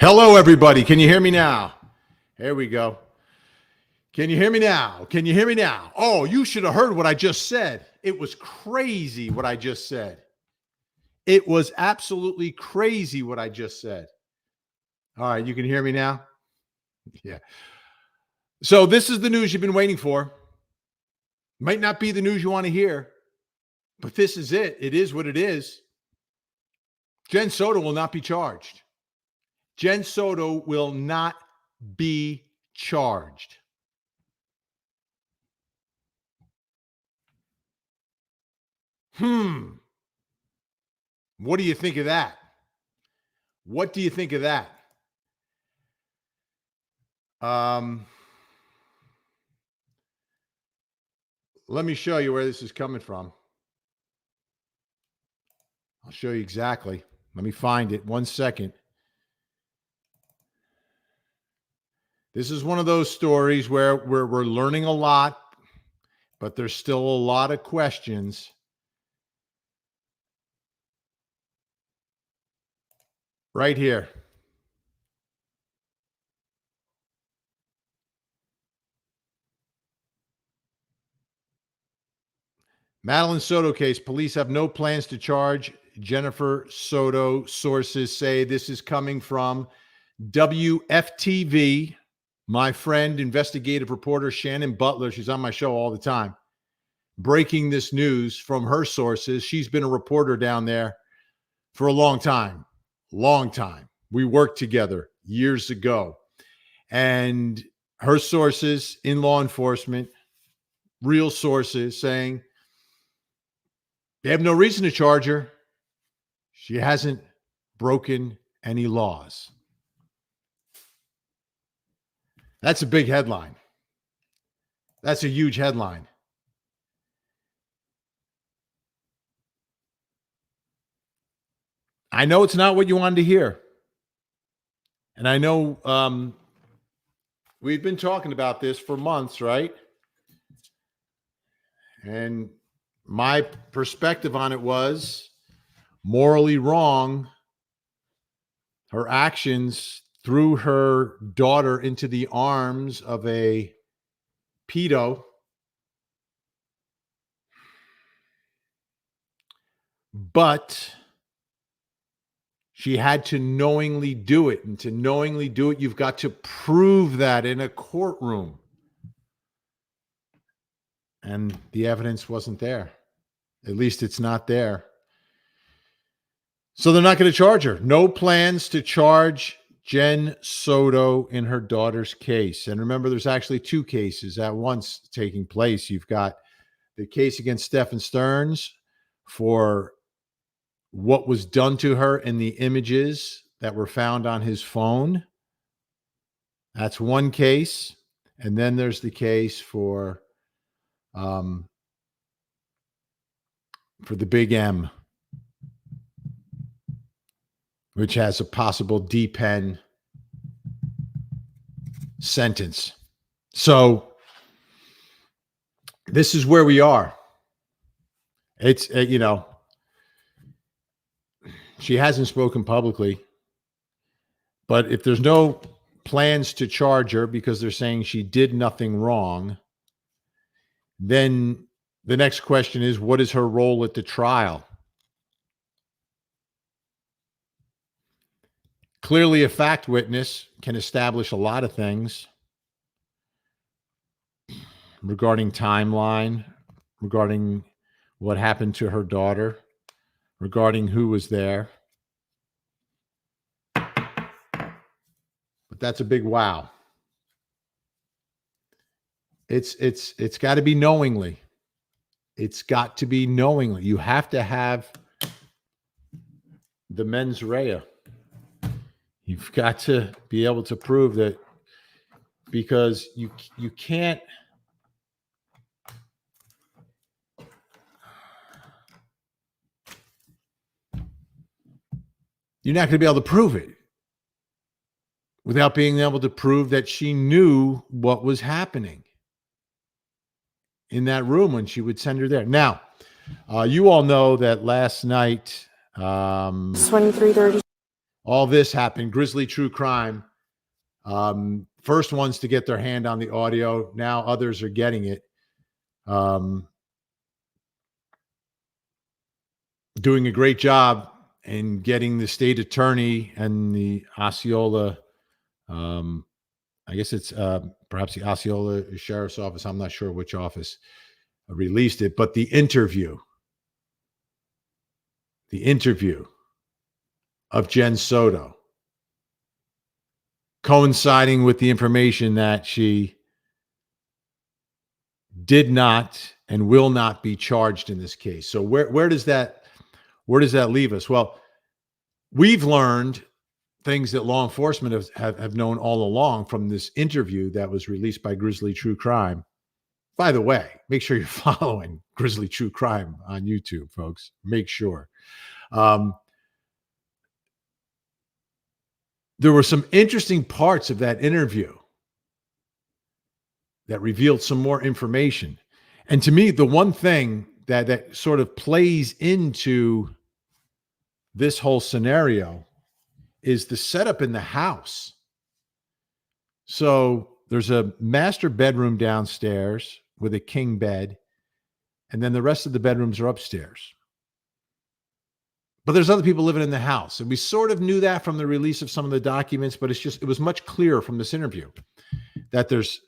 Hello, everybody. Can you hear me now? Here we go. Can you hear me now? Can you hear me now? Oh, you should have heard what I just said. It was crazy what I just said. It was absolutely crazy what I just said. All right, you can hear me now? Yeah. So this is the news you've been waiting for. Might not be the news you want to hear, but this is it. It is what it is. Jenn Soto will not be charged. Jenn Soto will not be charged. What do you think of that? What do you think of that? Let me show you where this is coming from. I'll show you exactly. Let me find it. 1 second. This is one of those stories where we're learning a lot, but there's still a lot of questions. Right here. MadelineSoto case. Police have no plans to charge Jennifer Soto. Sources say this is coming from WFTV. My friend, investigative reporter Shannon Butler, she's on my show all the time, breaking this news from her sources. She's been a reporter down there for a long time. We worked together years ago. And her sources in law enforcement, real sources, saying they have no reason to charge her. She hasn't broken any laws. That's a big headline. That's a huge headline. I know it's not what you wanted to hear. And I know we've been talking about this for months, right? And my perspective on it was morally wrong. Her actions threw her daughter into the arms of a pedo. But she had to knowingly do it. And to knowingly do it, you've got to prove that in a courtroom. And the evidence wasn't there. At least it's not there. So they're not going to charge her. No plans to charge Jenn Soto in her daughter's case. And remember, there's actually two cases at once taking place. You've got the case against Stephen Stearns for what was done to her in the images that were found on his phone. That's one case. And then there's the case for the Big M, which has a possible D-pen sentence. So this is where we are. It's, she hasn't spoken publicly, but if there's no plans to charge her because they're saying she did nothing wrong, then the next question is, what is her role at the trial? Clearly, a fact witness can establish a lot of things regarding timeline, regarding what happened to her daughter, regarding who was there. But that's a big wow. It's got to be knowingly. It's got to be knowingly. You have to have the mens rea. You've got to be able to prove that, because you can't. You're not going to be able to prove it without being able to prove that she knew what was happening in that room when she would send her there. Now, you all know that last night, 23:30. All this happened. Grizzly True Crime. First ones to get their hand on the audio. Now others are getting it. Doing a great job in getting the state attorney and the Osceola, I guess it's perhaps the Osceola Sheriff's Office. I'm not sure which office released it, but the interview of Jenn Soto, coinciding with the information that she did not and will not be charged in this case. So where does that leave us? Well, we've learned things that law enforcement have known all along from this interview that was released by Grizzly True Crime. By the way, make sure you're following Grizzly True Crime on YouTube, folks. Make sure. There were some interesting parts of that interview that revealed some more information. And to me, the one thing that sort of plays into this whole scenario is the setup in the house. So there's a master bedroom downstairs with a king bed, and then the rest of the bedrooms are upstairs. But there's other people living in the house. And we sort of knew that from the release of some of the documents, but it was much clearer from this interview that there's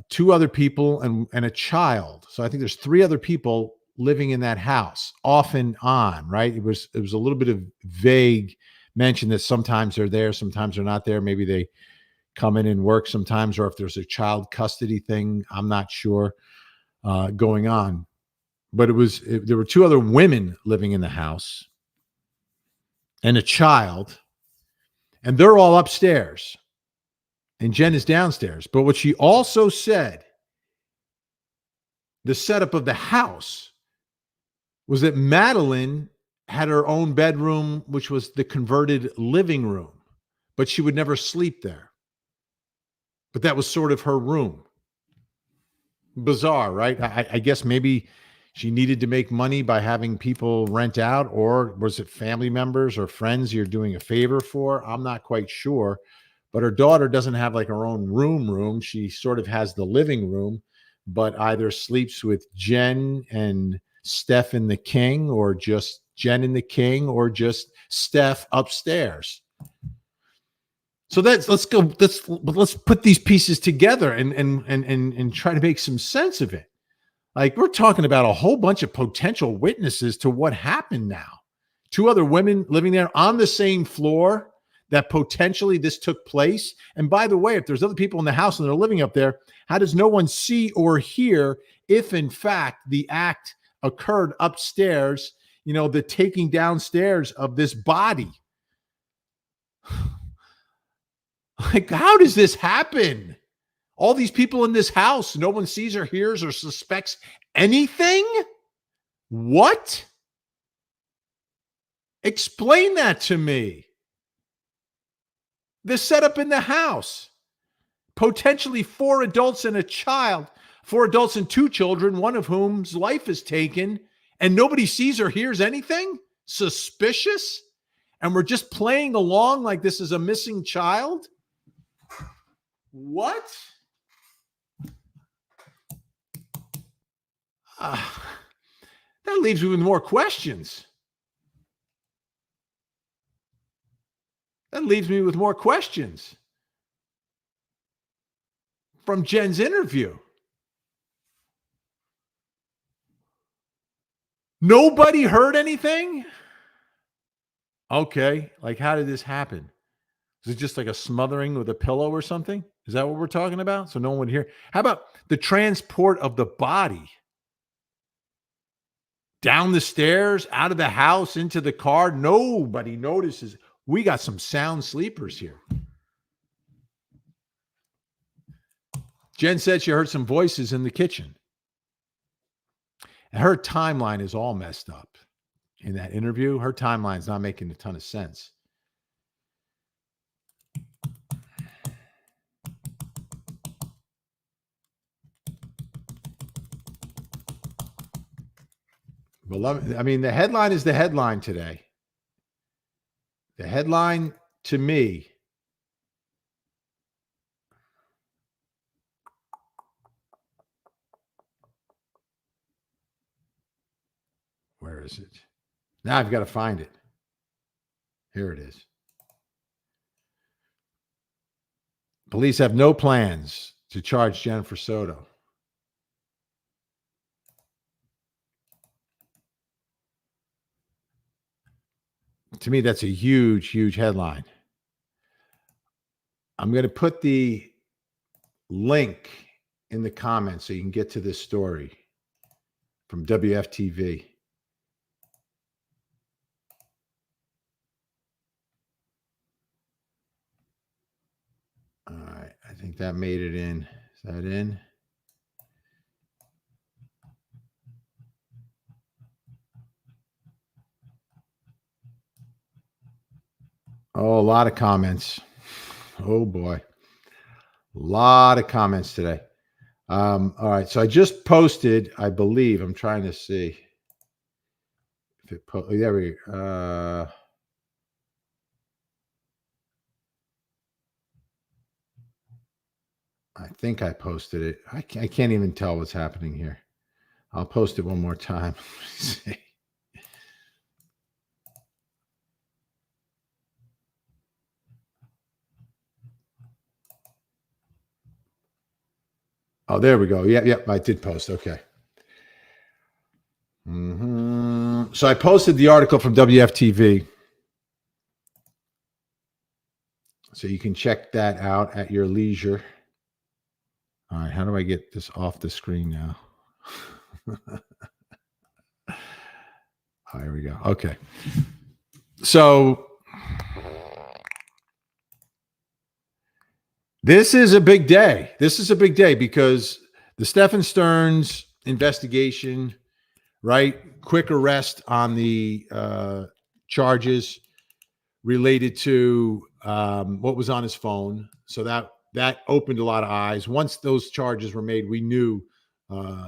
two other people and a child. So I think there's three other people living in that house off and on, right? It was a little bit of vague mention that sometimes they're there, sometimes they're not there. Maybe they come in and work sometimes, or if there's a child custody thing, I'm not sure going on. But there were two other women living in the house and a child, and they're all upstairs. And Jenn is downstairs. But what she also said, the setup of the house, was that Madeline had her own bedroom, which was the converted living room, but she would never sleep there. But that was sort of her room. Bizarre, right? I guess maybe she needed to make money by having people rent out, or was it family members or friends you're doing a favor for? I'm not quite sure. But her daughter doesn't have like her own room. She sort of has the living room, but either sleeps with Jenn and Steph and the king, or just Jenn and the king, or just Steph upstairs. So let's put these pieces together and try to make some sense of it. Like, we're talking about a whole bunch of potential witnesses to what happened now. Two other women living there on the same floor that potentially this took place. And by the way, if there's other people in the house and they're living up there, how does no one see or hear if in fact the act occurred upstairs, the taking downstairs of this body? Like, how does this happen? All these people in this house, no one sees or hears or suspects anything? What? Explain that to me. The setup in the house. Potentially 4 adults and a child. 4 adults and 2 children, one of whom's life is taken, and nobody sees or hears anything? Suspicious? And we're just playing along like this is a missing child? What? That leaves me with more questions. From Jenn's interview. Nobody heard anything? Okay, like, how did this happen? Is it just like a smothering with a pillow or something? Is that what we're talking about? So no one would hear. How about the transport of the body? Down the stairs, out of the house, into the car. Nobody notices. We got some sound sleepers here. Jenn said she heard some voices in the kitchen. And her timeline is all messed up. In that interview, her timeline's not making a ton of sense. Well, I mean, the headline is the headline today. The headline to me, where is it? Now I've got to find it. Here it is. Police have no plans to charge Jennifer Soto. To me, that's a huge, huge headline. I'm going to put the link in the comments so you can get to this story from WFTV. All right. I think that made it in. Is that in? Oh, a lot of comments. Oh, boy. A lot of comments today. All right. So I just posted, I believe, I'm trying to see if it, there we go. I think I posted it. I can't even tell what's happening here. I'll post it one more time. See. Oh, there we go. Yep. I did post. Okay. So I posted the article from WFTV. So you can check that out at your leisure. All right. How do I get this off the screen now? Oh, here we go. Okay. So this is a big day. This is a big day because the Stephen Stearns investigation, right? Quick arrest on the charges related to what was on his phone. So that opened a lot of eyes. Once those charges were made, we knew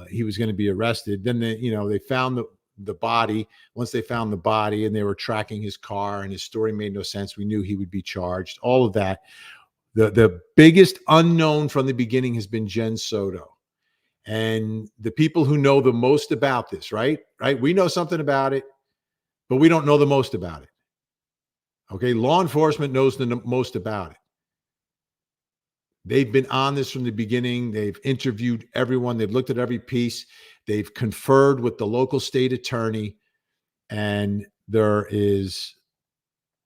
he was going to be arrested. Then they found the body. Once they found the body and they were tracking his car and his story made no sense, we knew he would be charged. All of that. The biggest unknown from the beginning has been Jenn Soto. And the people who know the most about this, right? We know something about it, but we don't know the most about it. Okay. Law enforcement knows the most about it. They've been on this from the beginning. They've interviewed everyone. They've looked at every piece. They've conferred with the local state attorney, and there is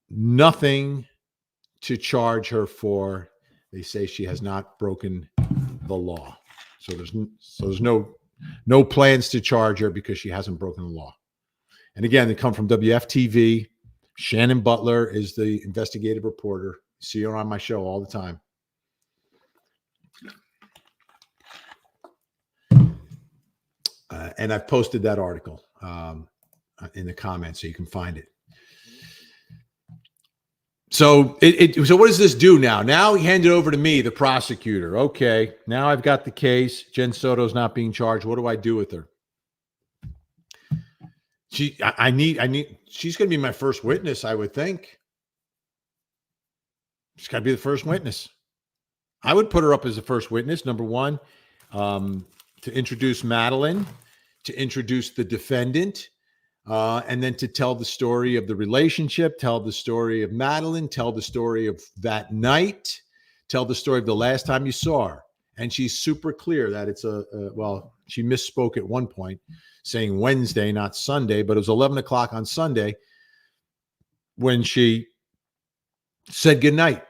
nothing to charge her for. They say she has not broken the law. So there's no plans to charge her because she hasn't broken the law. And again, they come from WFTV. Shannon Butler is the investigative reporter. See her on my show all the time. And I've posted that article in the comments so you can find it. So so what does this do now? Now he handed it over to me, the prosecutor. Okay, now I've got the case. Jenn Soto's not being charged. What do I do with her? She's going to be my first witness, I would think. She's got to be the first witness. I would put her up as the first witness, number one, to introduce Madeline, to introduce the defendant, and then to tell the story of the relationship, tell the story of Madeline, tell the story of that night, tell the story of the last time you saw her. And she's super clear that it's she misspoke at one point, saying Wednesday, not Sunday, but it was 11 o'clock on Sunday when she said goodnight.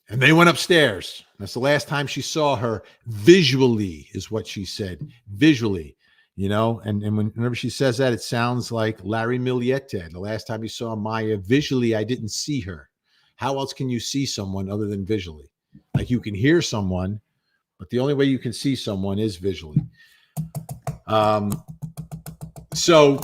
And they went upstairs. That's the last time she saw her visually, is what she said. Visually, and whenever she says that, it sounds like Larry Miliette. The last time you saw Maya visually, I didn't see her. How else can you see someone other than visually? Like you can hear someone, but the only way you can see someone is visually. So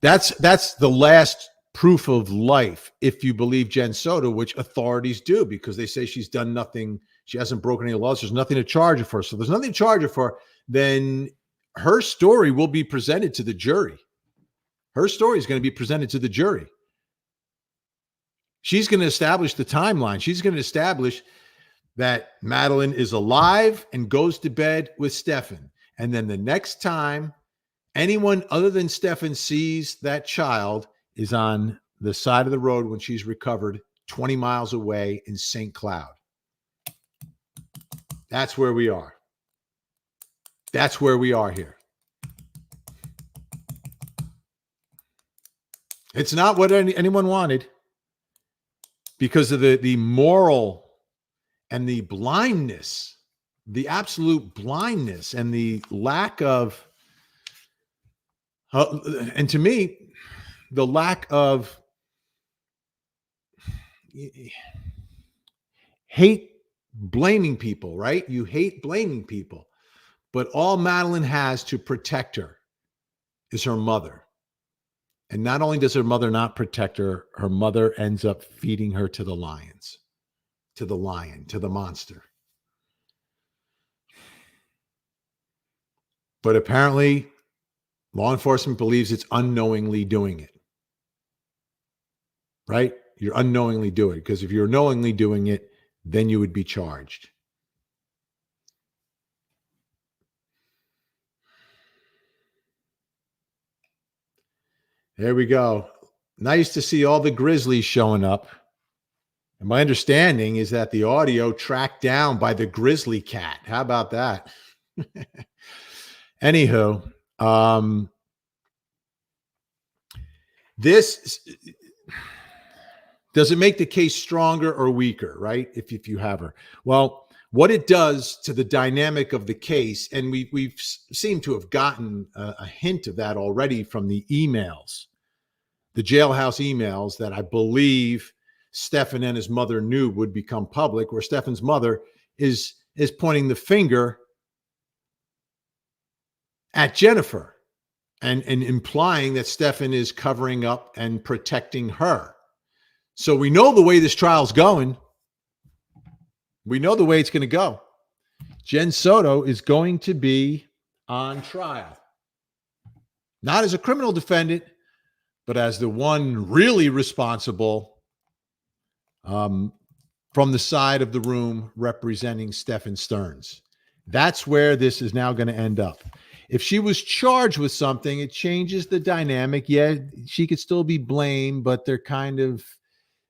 that's the last proof of life, if you believe Jenn Soto, which authorities do, because they say she's done nothing. She hasn't broken any laws. There's nothing to charge her for. So there's nothing to charge her for. Then her story will be presented to the jury. Her story is going to be presented to the jury. She's going to establish the timeline. She's going to establish that Madeline is alive and goes to bed with Stefan. And then the next time anyone other than Stefan sees that child is on the side of the road when she's recovered 20 miles away in St. Cloud. That's where we are. That's where we are here. It's not what anyone wanted because of the moral and the blindness, the absolute blindness and the lack of, and to me, the lack of hate blaming people, right? You hate blaming people, but all Madeline has to protect her is her mother. And not only does her mother not protect her, her mother ends up feeding her to the lions, to the lion, to the monster. But apparently, law enforcement believes it's unknowingly doing it. Right? You're unknowingly doing it, because if you're knowingly doing it, then you would be charged. There we go. Nice to see all the Grizzlies showing up. And my understanding is that the audio tracked down by the Grizzly cat. How about that? Anywho, this does it make the case stronger or weaker, right? If you have her. Well, what it does to the dynamic of the case, and we've seemed to have gotten a hint of that already from the emails, the jailhouse emails that I believe Stefan and his mother knew would become public, where Stefan's mother is pointing the finger at Jennifer and implying that Stefan is covering up and protecting her. So we know the way this trial's going. We know the way it's going to go. Jenn Soto is going to be on trial. Not as a criminal defendant, but as the one really responsible from the side of the room representing Stefan Stearns. That's where this is now going to end up. If she was charged with something, it changes the dynamic. Yeah, she could still be blamed, but they're kind of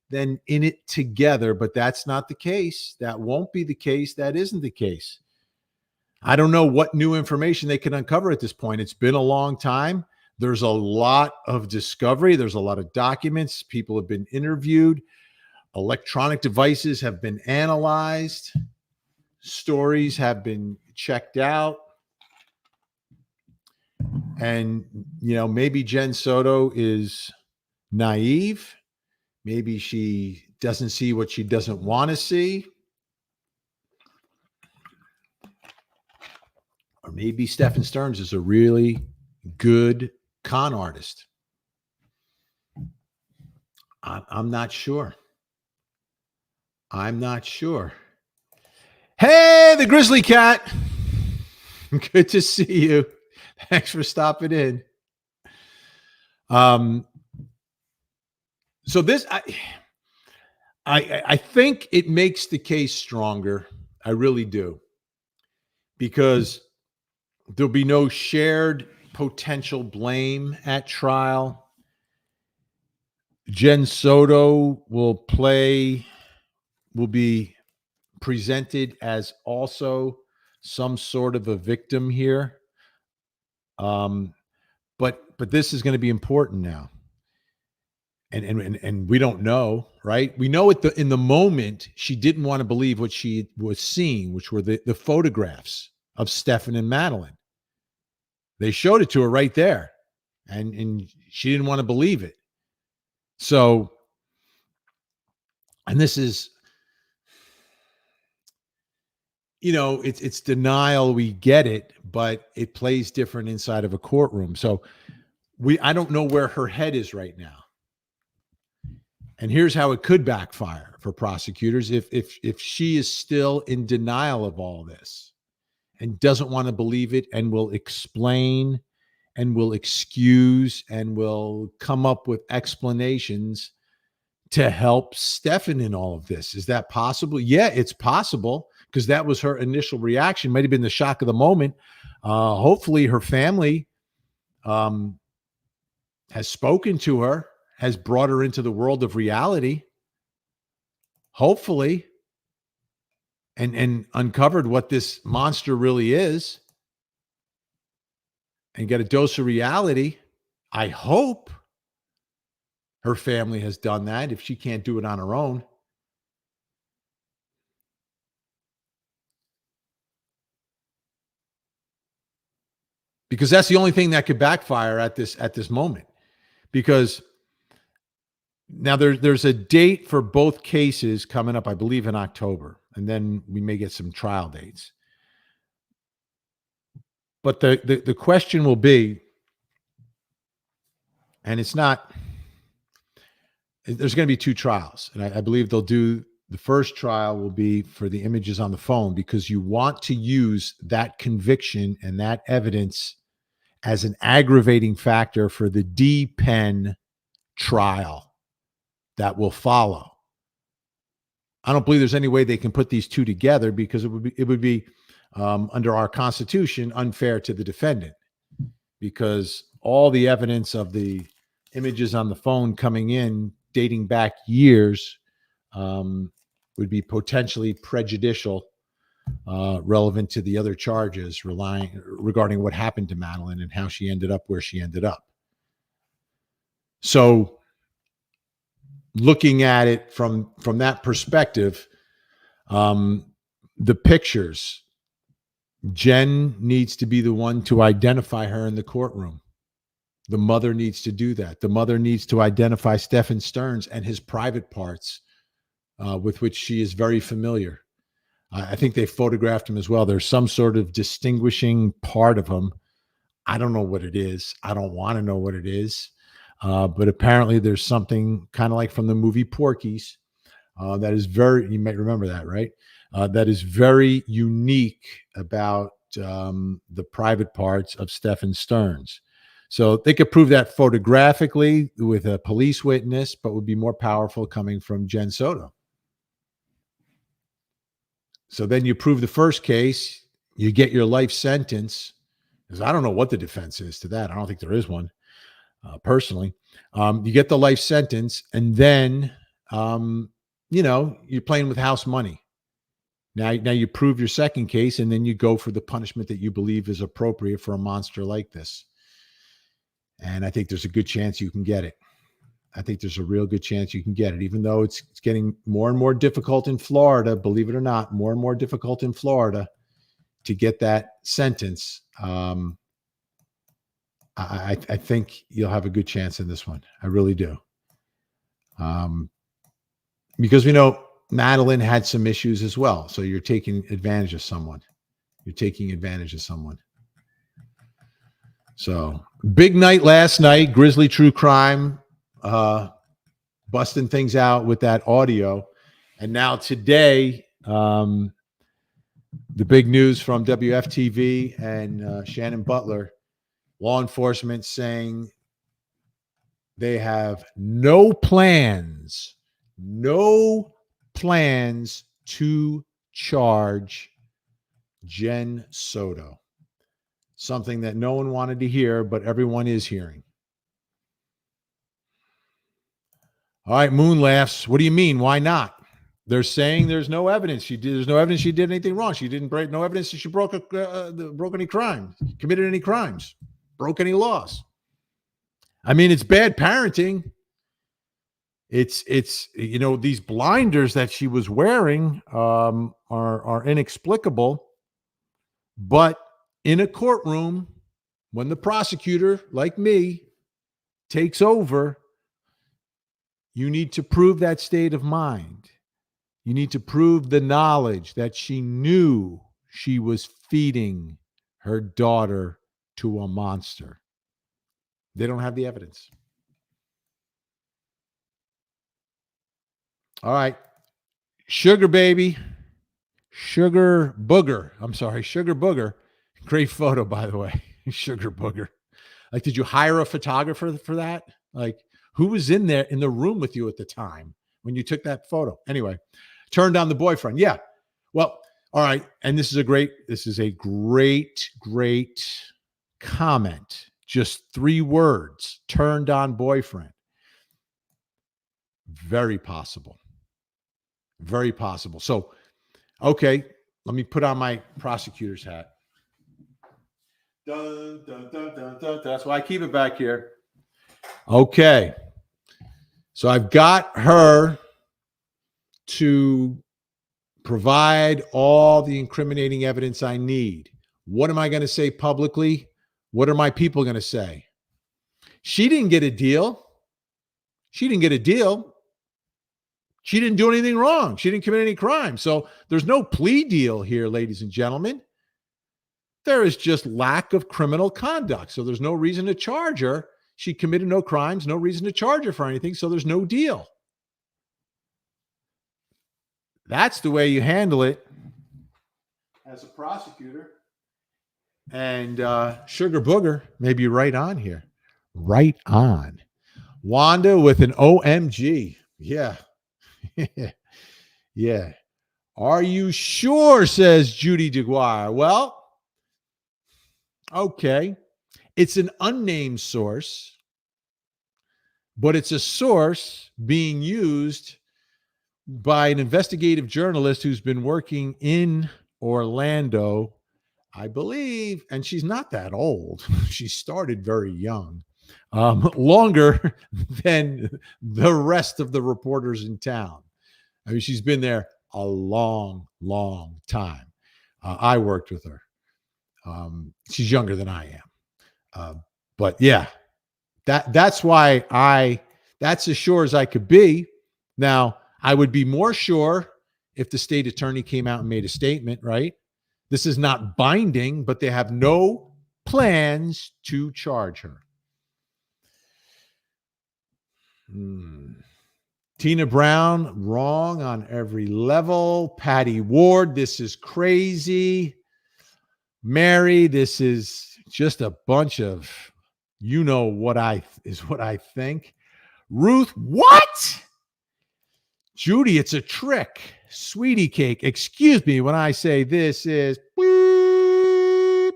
then in it together. But that's not the case. That won't be the case. That isn't the case. I don't know what new information they can uncover at this point. It's been a long time. There's a lot of discovery. There's a lot of documents. People have been interviewed. Electronic devices have been analyzed. Stories have been checked out. And, maybe Jenn Soto is naive. Maybe she doesn't see what she doesn't want to see. Or maybe Stefan Stearns is a really good con artist. I'm not sure. I'm not sure. Hey, the Grizzly Cat. Good to see you. Thanks for stopping in. So this, I think it makes the case stronger. I really do. Because there'll be no shared potential blame at trial. Jenn Soto will be presented as also some sort of a victim here. But this is going to be important now. And we don't know, right? We know in the moment she didn't want to believe what she was seeing, which were the photographs of Stefan and Madeline. They showed it to her right there, and she didn't want to believe it. So, and this is, it's denial. We get it, but it plays different inside of a courtroom. So I don't know where her head is right now. And here's how it could backfire for prosecutors if she is still in denial of all this and doesn't want to believe it and will explain and will excuse and will come up with explanations to help Stefan in all of this. Is that possible? Yeah, it's possible, because that was her initial reaction. Might have been the shock of the moment. Hopefully her family um, has spoken to her, has brought her into the world of reality, hopefully, and uncovered what this monster really is and get a dose of reality. I hope her family has done that if she can't do it on her own. Because that's the only thing that could backfire at this moment. Because now there's a date for both cases coming up, I believe, in October, and then we may get some trial dates. But the question will be, and it's not, there's going to be two trials, and I believe they'll do, the first trial will be for the images on the phone, because you want to use that conviction and that evidence as an aggravating factor for the D-Pen trial that will follow. I don't believe there's any way they can put these two together, because it would be under our Constitution unfair to the defendant, because all the evidence of the images on the phone coming in dating back years would be potentially prejudicial, relevant to the other charges regarding what happened to Madeline and how she ended up where she ended up. So looking at it from that perspective, the pictures, Jenn needs to be the one to identify her in the courtroom. The mother needs to do that. The mother needs to identify Stefan Stearns and his private parts, with which she is very familiar. I think they photographed him as well. There's some sort of distinguishing part of him. I don't know what it is. I don't want to know what it is. But apparently there's something kind of like from the movie Porky's, that is very, you might remember that, right? That is very unique about the private parts of Stefan Stearns. So they could prove that photographically with a police witness, but would be more powerful coming from Jenn Soto. So then you prove the first case, you get your life sentence. Because I don't know what the defense is to that. I don't think there is one, personally. You get the life sentence, and then you're playing with house money. Now you prove your second case, and then you go for the punishment that you believe is appropriate for a monster like this. And I think there's a good chance you can get it. I think there's a real good chance you can get it, even though it's getting more and more difficult in Florida, believe it or not, more and more difficult in Florida to get that sentence. I think you'll have a good chance in this one. I really do. Because we know Madeline had some issues as well. So you're taking advantage of someone. So big night last night, Grizzly True Crime, busting things out with that audio. And now today, the big news from WFTV and Shannon Butler, law enforcement saying they have no plans to charge Jenn Soto. Something that no one wanted to hear, but everyone is hearing. All right, Moon laughs. What do you mean? Why not? They're saying there's no evidence. There's no evidence she did anything wrong. She didn't break. No evidence that she broke any crime, committed any crimes, broke any laws. I mean, it's bad parenting. It's these blinders that she was wearing are inexplicable. But in a courtroom, when the prosecutor, like me, takes over, you need to prove that state of mind. You need to prove the knowledge that she knew she was feeding her daughter to a monster. They don't have the evidence. All right. Sugar baby. Sugar booger. I'm sorry. Sugar booger. Great photo, by the way. Sugar booger. Like, did you hire a photographer for that? Like, Who was in the room with you at the time when you took that photo? Anyway, turned on the boyfriend. Yeah. Well, all right. And this is a great comment. Just 3 words, turned on boyfriend. Very possible. Very possible. So, okay, let me put on my prosecutor's hat. Dun, dun, dun, dun, dun. That's why I keep it back here. Okay. So I've got her to provide all the incriminating evidence I need. What am I going to say publicly? What are my people going to say? She didn't get a deal. She didn't get a deal. She didn't do anything wrong. She didn't commit any crime. So there's no plea deal here, ladies and gentlemen. There is just lack of criminal conduct. So there's no reason to charge her. She committed no crimes, no reason to charge her for anything. So there's no deal. That's the way you handle it as a prosecutor. And Sugar Booger, maybe right on here. Right on. Wanda with an OMG. Yeah. Yeah. Are you sure, says Judy DeGuire? Well, okay. It's an unnamed source, but it's a source being used by an investigative journalist who's been working in Orlando, I believe, and she's not that old. She started very young, longer than the rest of the reporters in town. I mean, she's been there a long, long time. I worked with her. She's younger than I am. But yeah, that's why that's as sure as I could be. Now, I would be more sure if the state attorney came out and made a statement, right? This is not binding, but they have no plans to charge her. Tina Brown, wrong on every level. Patty Ward, this is crazy. Mary, this is just a bunch of, you know what I think. Ruth, what? Judy, it's a trick. Sweetie cake, excuse me when I say this is beep.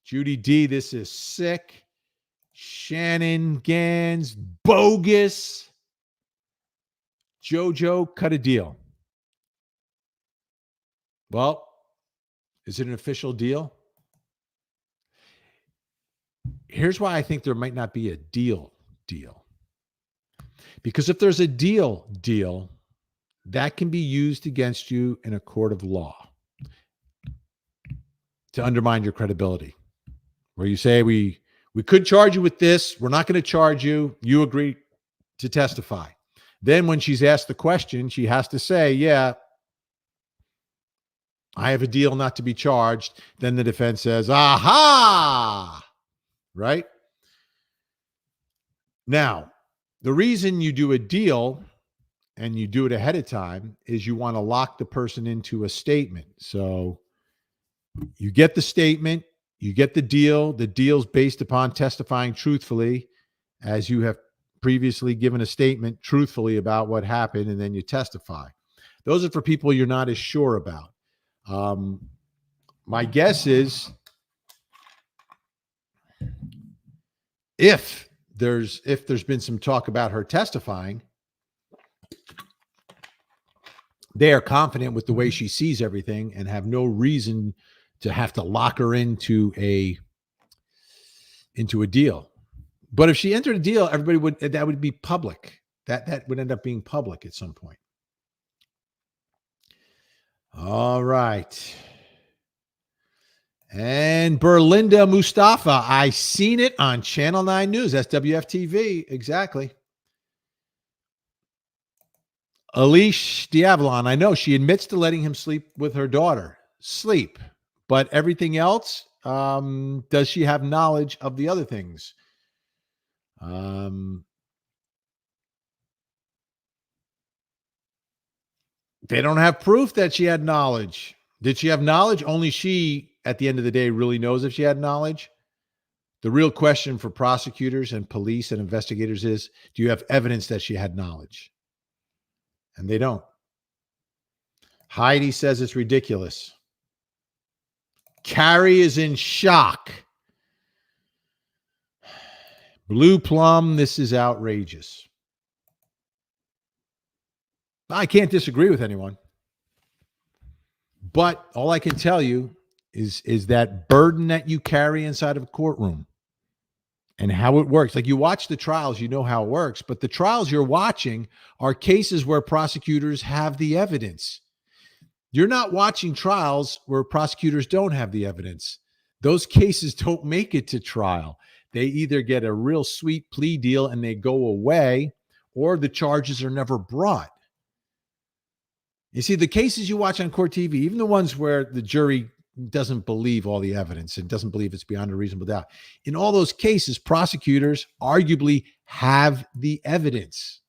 Judy D, this is sick. Shannon Gans, bogus. JoJo, cut a deal. Well, is it an official deal? Here's why I think there might not be a deal. Because if there's a deal, that can be used against you in a court of law to undermine your credibility. Where you say, we could charge you with this. We're not going to charge you. You agree to testify. Then when she's asked the question, she has to say, yeah, I have a deal not to be charged. Then the defense says, aha, right? Now, the reason you do a deal and you do it ahead of time is you want to lock the person into a statement. So you get the statement, you get the deal. The deal's based upon testifying truthfully, as you have previously given a statement truthfully about what happened, and then you testify. Those are for people you're not as sure about. My guess is if there's been some talk about her testifying, they are confident with the way she sees everything and have no reason to have to lock her into a deal. But if she entered a deal, that would be public. That would end up being public at some point. All right. And Berlinda Mustafa, I seen it on Channel 9 News. That's WFTV. Exactly. Alish Diavolon, I know she admits to letting him sleep with her daughter. Sleep. But everything else, does she have knowledge of the other things? They don't have proof that she had knowledge. Did she have knowledge? Only she, at the end of the day, really knows if she had knowledge. The real question for prosecutors and police and investigators is, do you have evidence that she had knowledge? And they don't. Heidi says it's ridiculous. Carrie is in shock. Blue Plum, this is outrageous. I can't disagree with anyone. But all I can tell you is that burden that you carry inside of a courtroom and how it works. Like, you watch the trials, you know how it works, but the trials you're watching are cases where prosecutors have the evidence. You're not watching trials where prosecutors don't have the evidence. Those cases don't make it to trial. They either get a real sweet plea deal and they go away, or the charges are never brought. You see, the cases you watch on court TV, even the ones where the jury doesn't believe all the evidence and doesn't believe it's beyond a reasonable doubt, in all those cases, prosecutors arguably have the evidence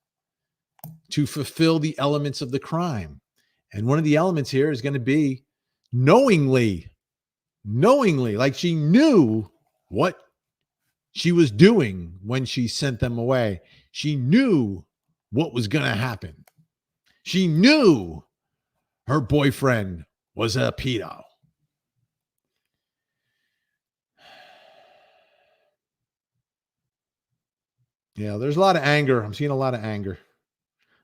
to fulfill the elements of the crime. And one of the elements here is going to be knowingly, like she knew what she was doing when she sent them away. She knew what was going to happen. She knew her boyfriend was a pedo. Yeah, there's a lot of anger. I'm seeing a lot of anger.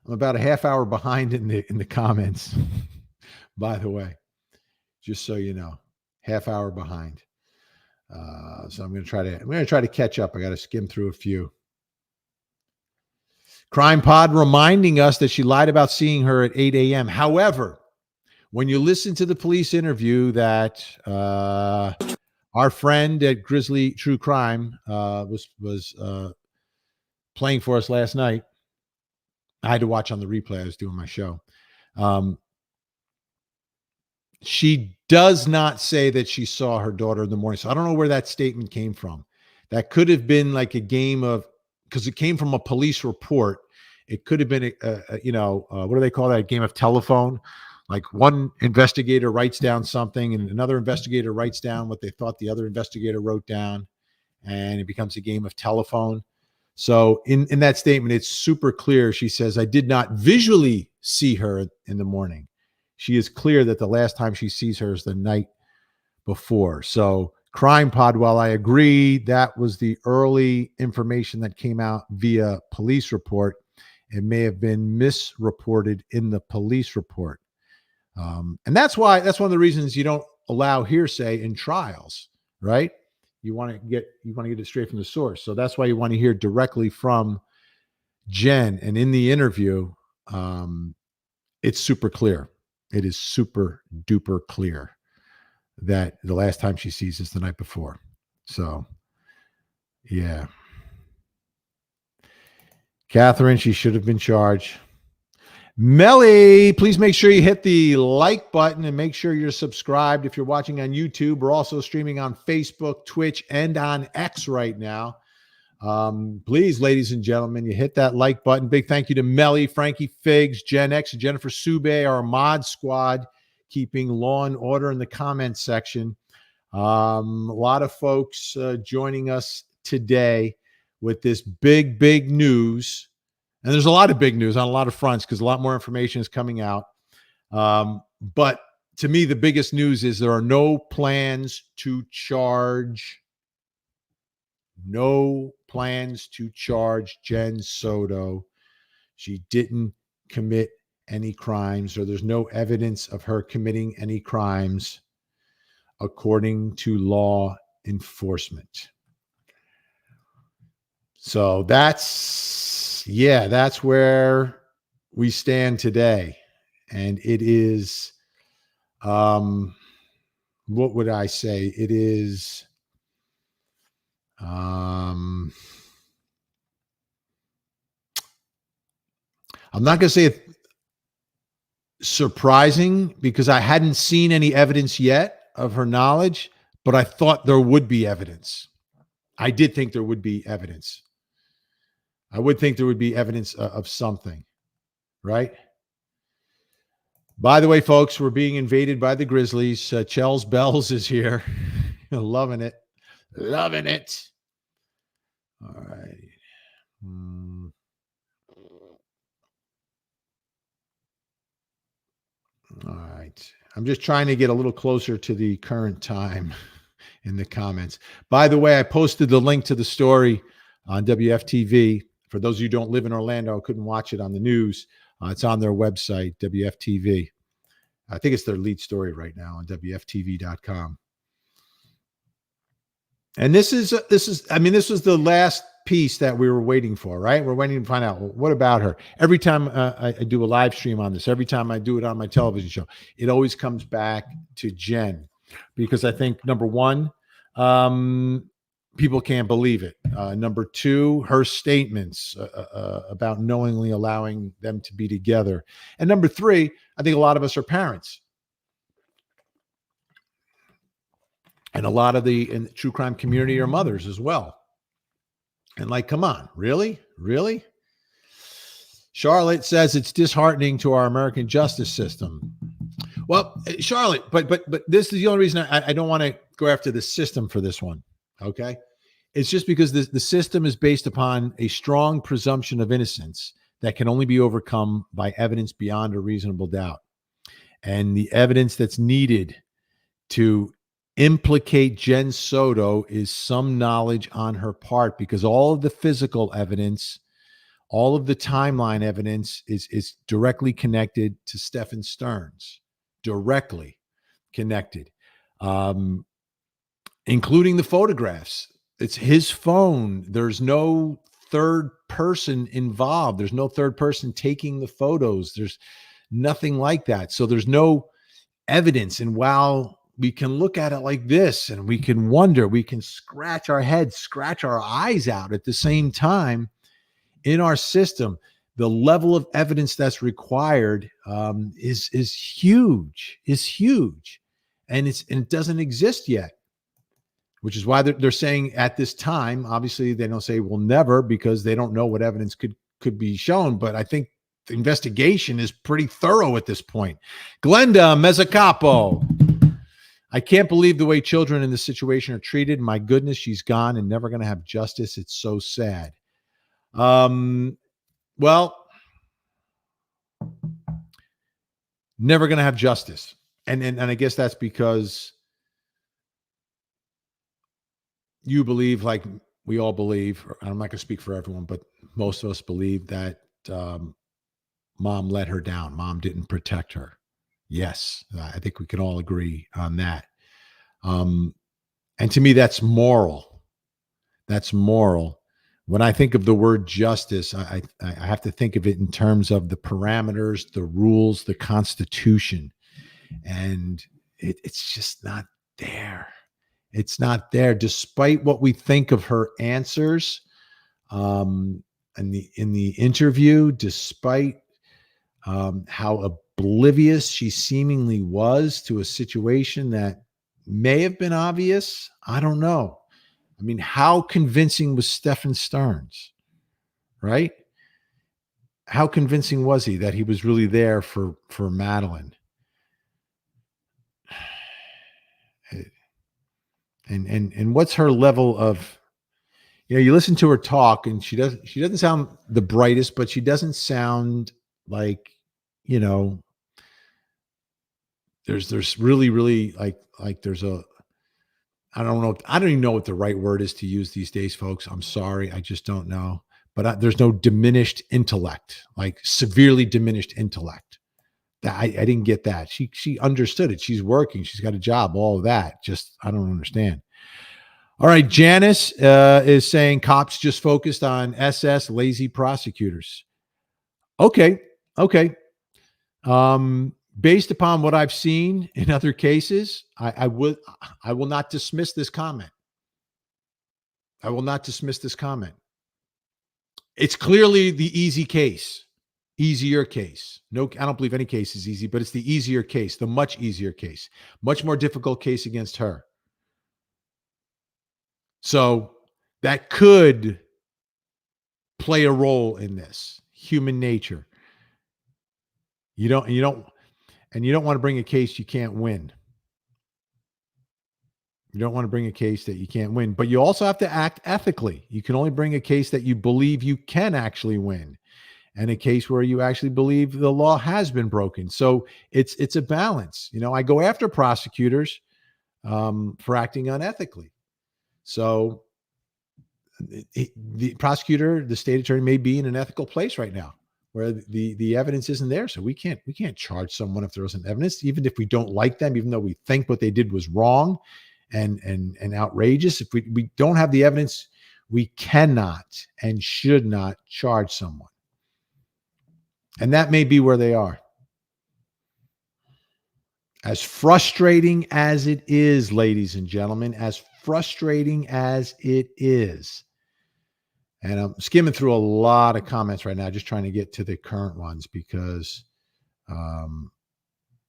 I'm about a half hour behind in the comments, by the way, just so you know, half hour behind. So I'm going to try to catch up. I got to skim through a few. Crime Pod reminding us that she lied about seeing her at 8 a.m. However, when you listen to the police interview that our friend at Grizzly True Crime was playing for us last night, I had to watch on the replay. I was doing my show. She does not say that she saw her daughter in the morning. So I don't know where that statement came from. That could have been like a game of, because it came from a police report. It could have been, what do they call that? A game of telephone. Like, one investigator writes down something and another investigator writes down what they thought the other investigator wrote down, and it becomes a game of telephone. So in that statement, it's super clear. She says, I did not visually see her in the morning. She is clear that the last time she sees her is the night before. So Crime Pod, while I agree that was the early information that came out via police report, it may have been misreported in the police report. And that's one of the reasons you don't allow hearsay in trials, right? You want to get it straight from the source. So that's why you want to hear directly from Jen. And in the interview, it's super clear. It is super duper clear that the last time she sees is the night before. So, yeah. Catherine, she should have been charged. Melly, please make sure you hit the like button and make sure you're subscribed. If you're watching on YouTube, we're also streaming on Facebook, Twitch, and on X right now. Please, ladies and gentlemen, you hit that like button. Big thank you to Melly, Frankie Figs, Gen X, and Jennifer Sube, our mod squad, keeping law and order in the comments section. A lot of folks joining us today with this big news. And there's a lot of big news on a lot of fronts because a lot more information is coming out. But to me, the biggest news is there are no plans to charge. No plans to charge Jenn Soto. She didn't commit any crimes, or there's no evidence of her committing any crimes, according to law enforcement. So that's where we stand today. And it is, what would I say? It is, I'm not going to say it surprising because I hadn't seen any evidence yet of her knowledge, but I thought there would be evidence. I did think there would be evidence. I would think there would be evidence of something, right? By the way, folks, we're being invaded by the Grizzlies. Chels Bells is here. Loving it. All right. Hmm. All right. I'm just trying to get a little closer to the current time in the comments. By the way, I posted the link to the story on WFTV. For those of you who don't live in Orlando, couldn't watch it on the news. It's on their website, WFTV. I think it's their lead story right now on WFTV.com. And this is, I mean, this was the last piece that we were waiting for, right? We're waiting to find out, well, what about her? Every time I do a live stream on this, every time I do it on my television show, it always comes back to Jenn, because I think, number one, people can't believe it. Number two, her statements about knowingly allowing them to be together. And number three, I think a lot of us are parents. And a lot of in the true crime community are mothers as well. And like, come on, really? Really? Charlotte says it's disheartening to our American justice system. Well, Charlotte, but this is the only reason I don't want to go after the system for this one. Okay. It's just because the system is based upon a strong presumption of innocence that can only be overcome by evidence beyond a reasonable doubt. And the evidence that's needed to implicate Jenn Soto is some knowledge on her part, because all of the physical evidence, all of the timeline evidence is directly connected to Stephen Stearns, directly connected, including the photographs. It's his phone. There's no third person involved. There's no third person taking the photos. There's nothing like that. So there's no evidence. And while we can look at it like this and we can wonder, we can scratch our heads, scratch our eyes out at the same time, in our system, the level of evidence that's required is huge, and it doesn't exist yet, which is why they're saying at this time. Obviously, they don't say we'll never, because they don't know what evidence could be shown. But I think the investigation is pretty thorough at this point. Glenda Mezzacapo. I can't believe the way children in this situation are treated. My goodness, she's gone and never going to have justice. It's so sad. Well, never going to have justice. And I guess that's because you believe, like we all believe, I'm not going to speak for everyone, but most of us believe that mom let her down. Mom didn't protect her. Yes, I think we can all agree on that. And to me, that's moral. That's moral. When I think of the word justice, I have to think of it in terms of the parameters, the rules, the Constitution. And it's just not there. It's not there, despite what we think of her answers in the interview, despite how oblivious she seemingly was to a situation that may have been obvious. I don't know. I mean, how convincing was Stephen Stearns, right? How convincing was he that he was really there for Madeline? And what's her level of, you listen to her talk, and she doesn't sound the brightest, but she doesn't sound like, there's really like there's a, I don't even know what the right word is to use these days, folks. I'm sorry. I just don't know. But there's no diminished intellect, like severely diminished intellect. That I didn't get that. She understood it. She's working. She's got a job, all of that. Just, I don't understand. All right. Janice is saying cops just focused on SS, lazy prosecutors. Okay. Okay. Based upon what I've seen in other cases, I will not dismiss this comment. I will not dismiss this comment. It's clearly the easier case. No, I don't believe any case is easy, but it's the easier case, the much easier case, much more difficult case against her. So that could play a role in this. Human nature. You don't want to bring a case you can't win. You don't want to bring a case that you can't win, but you also have to act ethically. You can only bring a case that you believe you can actually win, and a case where you actually believe the law has been broken. So it's a balance. I go after prosecutors for acting unethically. So the prosecutor, the state attorney, may be in an ethical place right now where the evidence isn't there. So we can't charge someone if there isn't evidence, even if we don't like them, even though we think what they did was wrong and outrageous. If we don't have the evidence, we cannot and should not charge someone. And that may be where they are. As frustrating as it is, ladies and gentlemen, as frustrating as it is. And I'm skimming through a lot of comments right now, just trying to get to the current ones because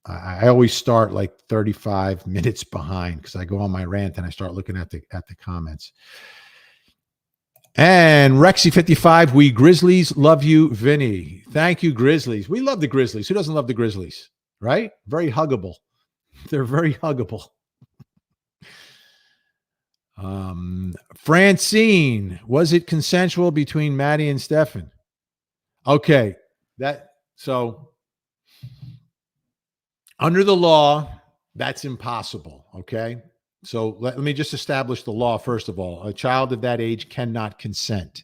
I always start like 35 minutes behind because I go on my rant and I start looking at the comments. And Rexy55, we Grizzlies love you, Vinny. Thank you, Grizzlies. We love the Grizzlies. Who doesn't love the Grizzlies, right? Very huggable. They're very huggable. Francine, was it consensual between Maddie and Stefan? Okay, so under the law, that's impossible. Okay, so let me just establish the law first of all. A child of that age cannot consent.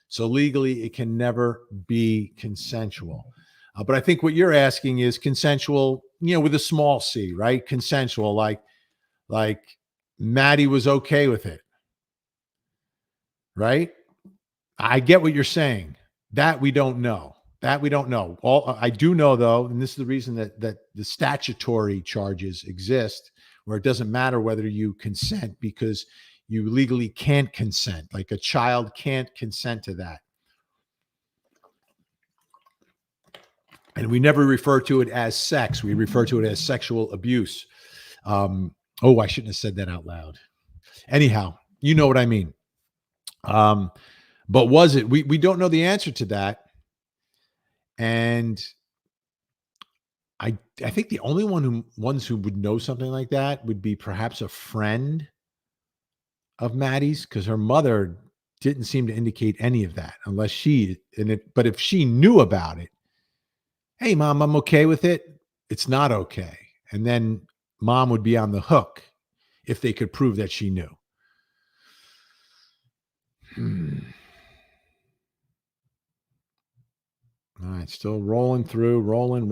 So legally, it can never be consensual. But I think what you're asking is consensual, with a small c, right? Consensual, like Maddie was okay with it, right? I get what you're saying. That we don't know. All I do know, though, and this is the reason that the statutory charges exist, where it doesn't matter whether you consent because you legally can't consent. Like a child can't consent to that. And we never refer to it as sex. We refer to it as sexual abuse. I shouldn't have said that out loud. Anyhow, you know what I mean. But was it? We don't know the answer to that. And I think the only ones who would know something like that would be perhaps a friend of Maddie's, because her mother didn't seem to indicate any of that unless but if she knew about it, hey, Mom, I'm okay with it. It's not okay. And then Mom would be on the hook if they could prove that she knew. All right, still rolling through, rolling.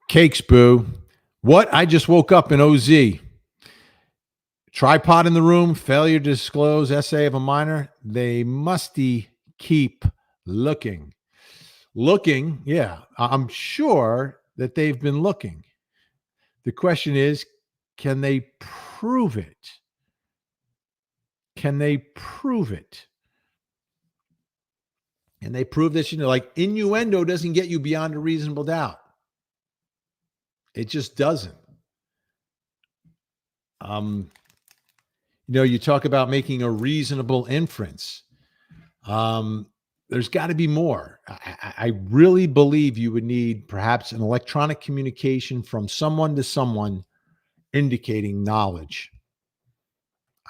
Cakes, boo. What? I just woke up in OZ. Tripod in the room, failure to disclose essay of a minor. They musty keep looking. Looking, yeah. I'm sure that they've been looking. The question is, can they prove it? Can they prove it? And they prove this, like innuendo doesn't get you beyond a reasonable doubt. It just doesn't. You talk about making a reasonable inference. There's got to be more. I really believe you would need perhaps an electronic communication from someone to someone indicating knowledge.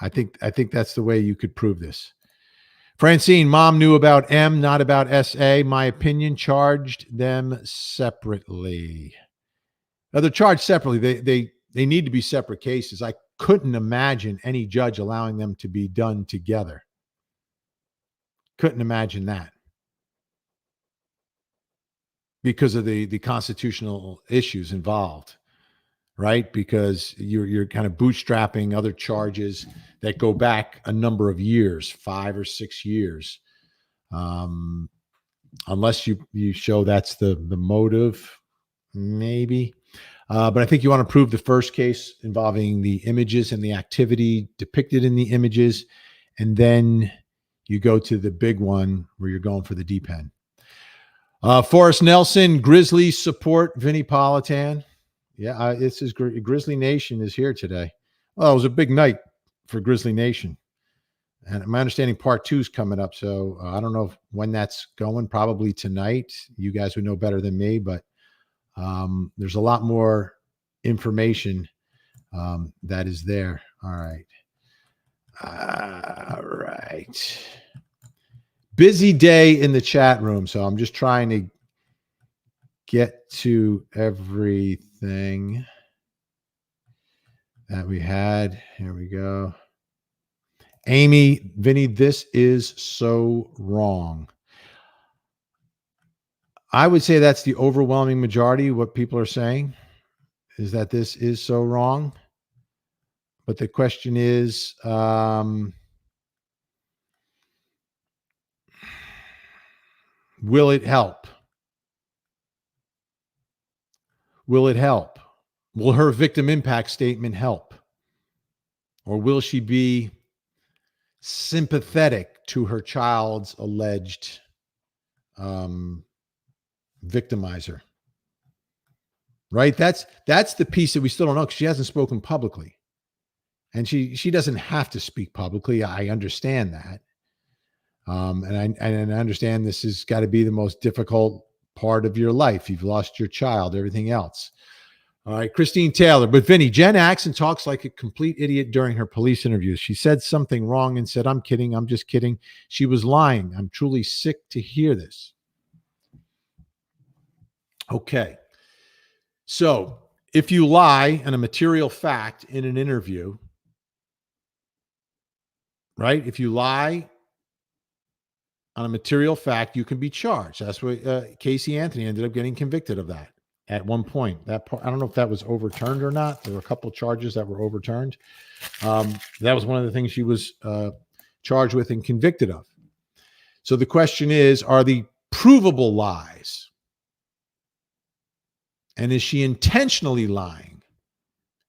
I think that's the way you could prove this. Francine, Mom knew about M, not about SA. My opinion, charged them separately. Now, they're charged separately. They need to be separate cases. I couldn't imagine any judge allowing them to be done together. Couldn't imagine that because of the constitutional issues involved, right? Because you're kind of bootstrapping other charges that go back a number of years, 5 or 6 years, unless you show that's the motive, maybe. But I think you want to prove the first case involving the images and the activity depicted in the images, and then you go to the big one where you're going for the deep end. Forrest Nelson, Grizzlies support Vinny Politan. Yeah, this is Grizzly Nation is here today. Well, it was a big night for Grizzly Nation. And my understanding part 2 is coming up. So I don't know when that's going, probably tonight. You guys would know better than me, but there's a lot more information that is there. All right. All right. Busy day in the chat room. So I'm just trying to get to everything that we had. Here we go. Amy, Vinny, this is so wrong. I would say that's the overwhelming majority. What people are saying is that this is so wrong. But the question is, will it help? Will it help? Will her victim impact statement help? Or will she be sympathetic to her child's alleged victimizer? Right? That's the piece that we still don't know because she hasn't spoken publicly. And she doesn't have to speak publicly. I understand that. And I understand this has got to be the most difficult part of your life. You've lost your child, everything else. All right, Christine Taylor. But Vinny, Jen acts and talks like a complete idiot during her police interviews. She said something wrong and said, "I'm kidding. I'm just kidding." She was lying. I'm truly sick to hear this. Okay. So if you lie on a material fact in an interview, right? If you lie on a material fact, you can be charged. That's what Casey Anthony ended up getting convicted of that at one point. That part, I don't know if that was overturned or not. There were a couple of charges that were overturned. That was one of the things she was charged with and convicted of. So the question is, are the provable lies? And is she intentionally lying?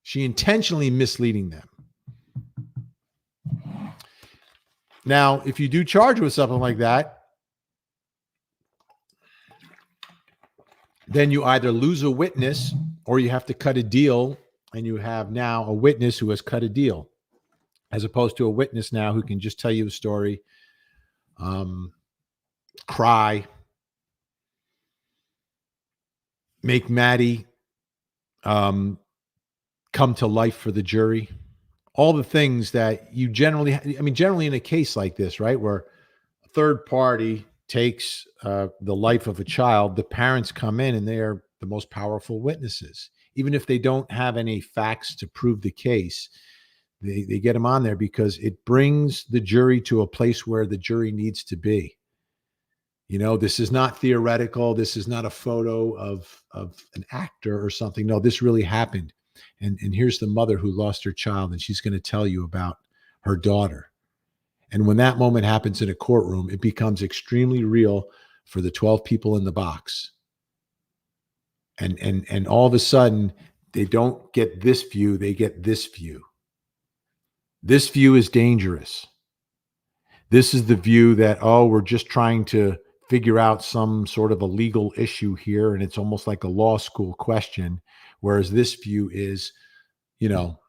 She intentionally misleading them? Now, if you do charge with something like that, then you either lose a witness or you have to cut a deal, and you have now a witness who has cut a deal, as opposed to a witness now who can just tell you a story, cry, make Maddie come to life for the jury. All the things that you generally in a case like this, right, where a third party takes the life of a child, the parents come in and they are the most powerful witnesses. Even if they don't have any facts to prove the case, they get them on there because it brings the jury to a place where the jury needs to be. You know, this is not theoretical. This is not a photo of an actor or something. No, this really happened. And here's the mother who lost her child, and she's going to tell you about her daughter. And when that moment happens in a courtroom, it becomes extremely real for the 12 people in the box. And all of a sudden, they don't get this view, they get this view. This view is dangerous. This is the view that, oh, we're just trying to figure out some sort of a legal issue here, and it's almost like a law school question. Whereas this view is, you know,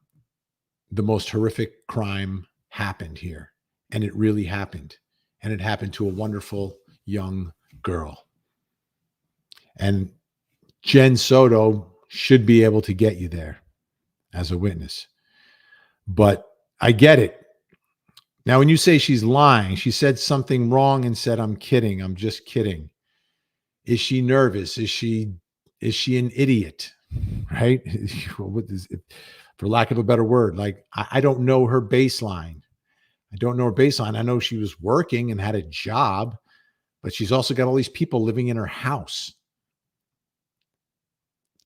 the most horrific crime happened here. And it really happened. And it happened to a wonderful young girl. And Jenn Soto should be able to get you there as a witness. But I get it. Now, when you say she's lying, she said something wrong and said, "I'm kidding. I'm just kidding." Is she nervous? Is she an idiot? Right? For lack of a better word, like I don't know her baseline. I don't know her baseline. I know she was working and had a job, but she's also got all these people living in her house.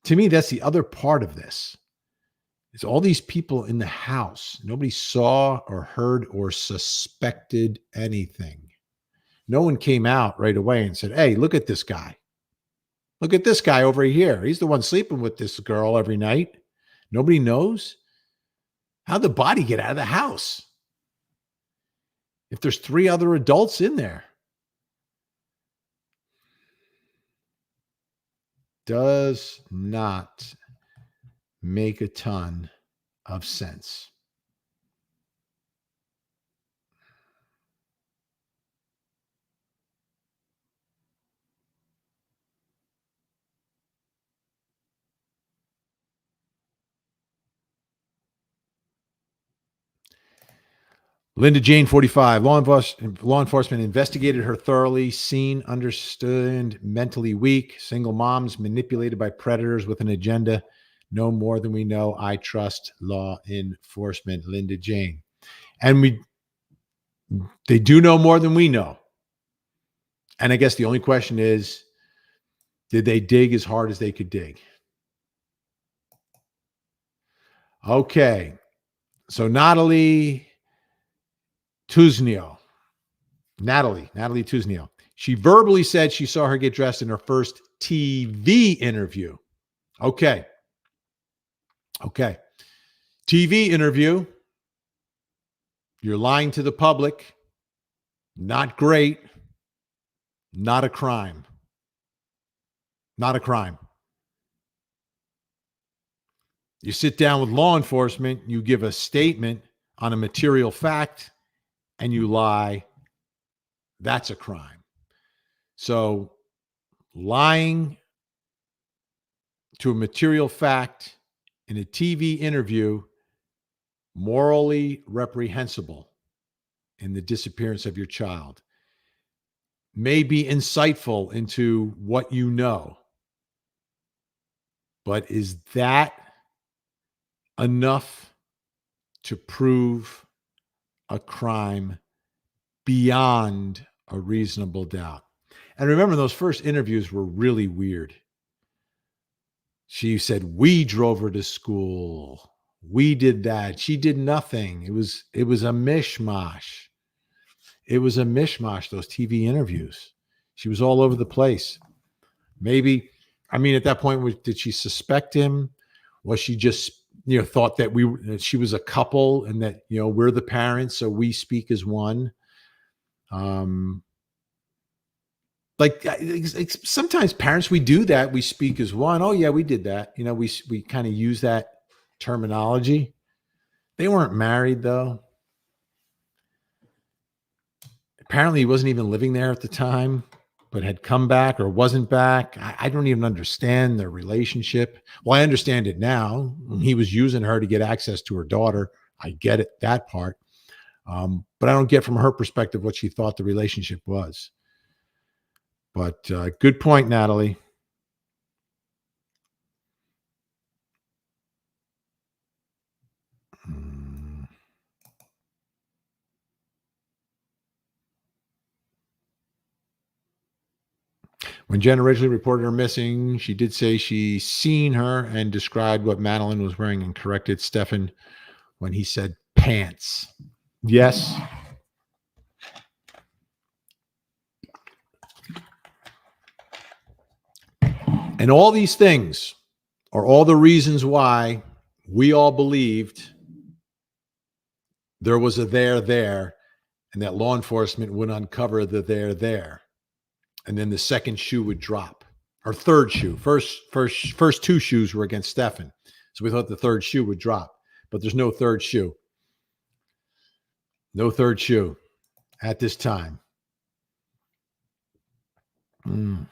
To me, that's the other part of this. It's all these people in the house. Nobody saw or heard or suspected anything. No one came out right away and said, "Hey, look at this guy. Look at this guy over here. He's the one sleeping with this girl every night." Nobody knows. How'd the body get out of the house if there's 3 other adults in there? Does not make a ton of sense. Linda Jane, 45. Law enforcement investigated her thoroughly. Seen, understood, mentally weak. Single moms manipulated by predators with an agenda. No more than we know. I trust law enforcement. Linda Jane. And they do know more than we know. And I guess the only question is, did they dig as hard as they could dig? Okay. So Natalie Tuznio. Natalie Tuznio. She verbally said she saw her get dressed in her first TV interview. Okay. TV interview. You're lying to the public. Not great. Not a crime. Not a crime. You sit down with law enforcement, you give a statement on a material fact, and you lie. That's a crime. So lying to a material fact in a TV interview, morally reprehensible in the disappearance of your child. May be insightful into what you know, but is that enough to prove a crime beyond a reasonable doubt? And remember, those first interviews were really weird. She said, we drove her to school. We did that. She did nothing. It was a mishmash. It was a mishmash, those TV interviews. She was all over the place. Maybe, I mean, at that point, did she suspect him? Was she just, thought that she was a couple and that, we're the parents, so we speak as one? Like sometimes parents, we do that. We speak as one. Oh yeah, we did that. We kind of use that terminology. They weren't married though. Apparently he wasn't even living there at the time, but had come back or wasn't back. I don't even understand their relationship. Well, I understand it now. He was using her to get access to her daughter. I get it, that part. But I don't get from her perspective what she thought the relationship was. But good point, Natalie. When Jenn originally reported her missing, she did say she seen her and described what Madeline was wearing and corrected Stefan when he said pants. Yes. And all these things are all the reasons why we all believed there was a there, and that law enforcement would uncover the there. And then the second shoe would drop, or third shoe. First two shoes were against Stefan. So we thought the third shoe would drop, but there's no third shoe. No third shoe at this time. All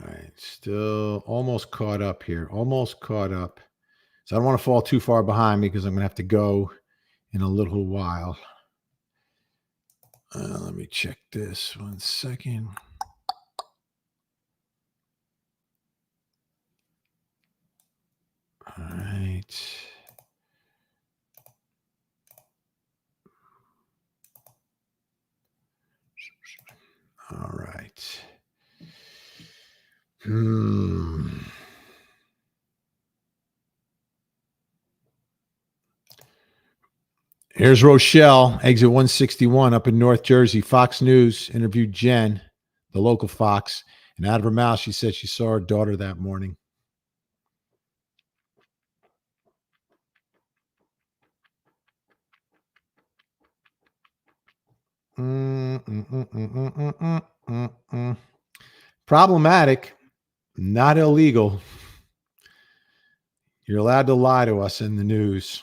right. Still almost caught up here. Almost caught up. So I don't want to fall too far behind because I'm going to have to go in a little while. Let me check this 1 second. All right. All right. Here's Rochelle, exit 161 up in North Jersey. Fox News interviewed Jenn, the local Fox, and out of her mouth, she said she saw her daughter that morning. Problematic, not illegal. You're allowed to lie to us in the news.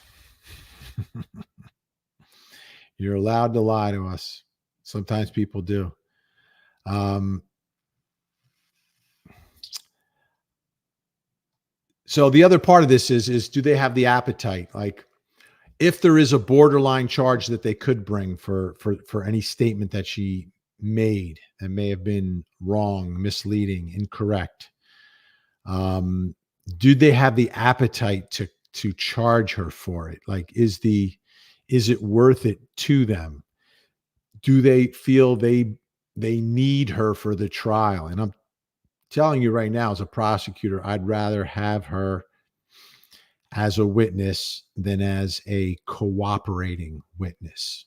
You're allowed to lie to us. Sometimes people do. So the other part of this is do they have the appetite? Like, if there is a borderline charge that they could bring for any statement that she made that may have been wrong, misleading, incorrect, um, do they have the appetite to charge her for it? Like, is it worth it to them? Do they feel they need her for the trial? And I'm telling you right now, as a prosecutor, I'd rather have her as a witness than as a cooperating witness.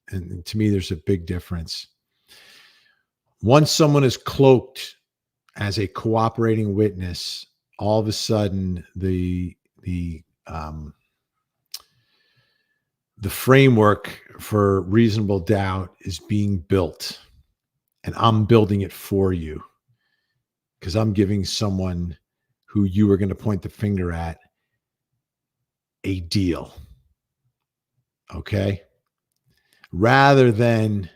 And to me, there's a big difference. Once someone is cloaked as a cooperating witness, all of a sudden the framework for reasonable doubt is being built, and I'm building it for you because I'm giving someone who you were going to point the finger at a deal. Okay? Rather than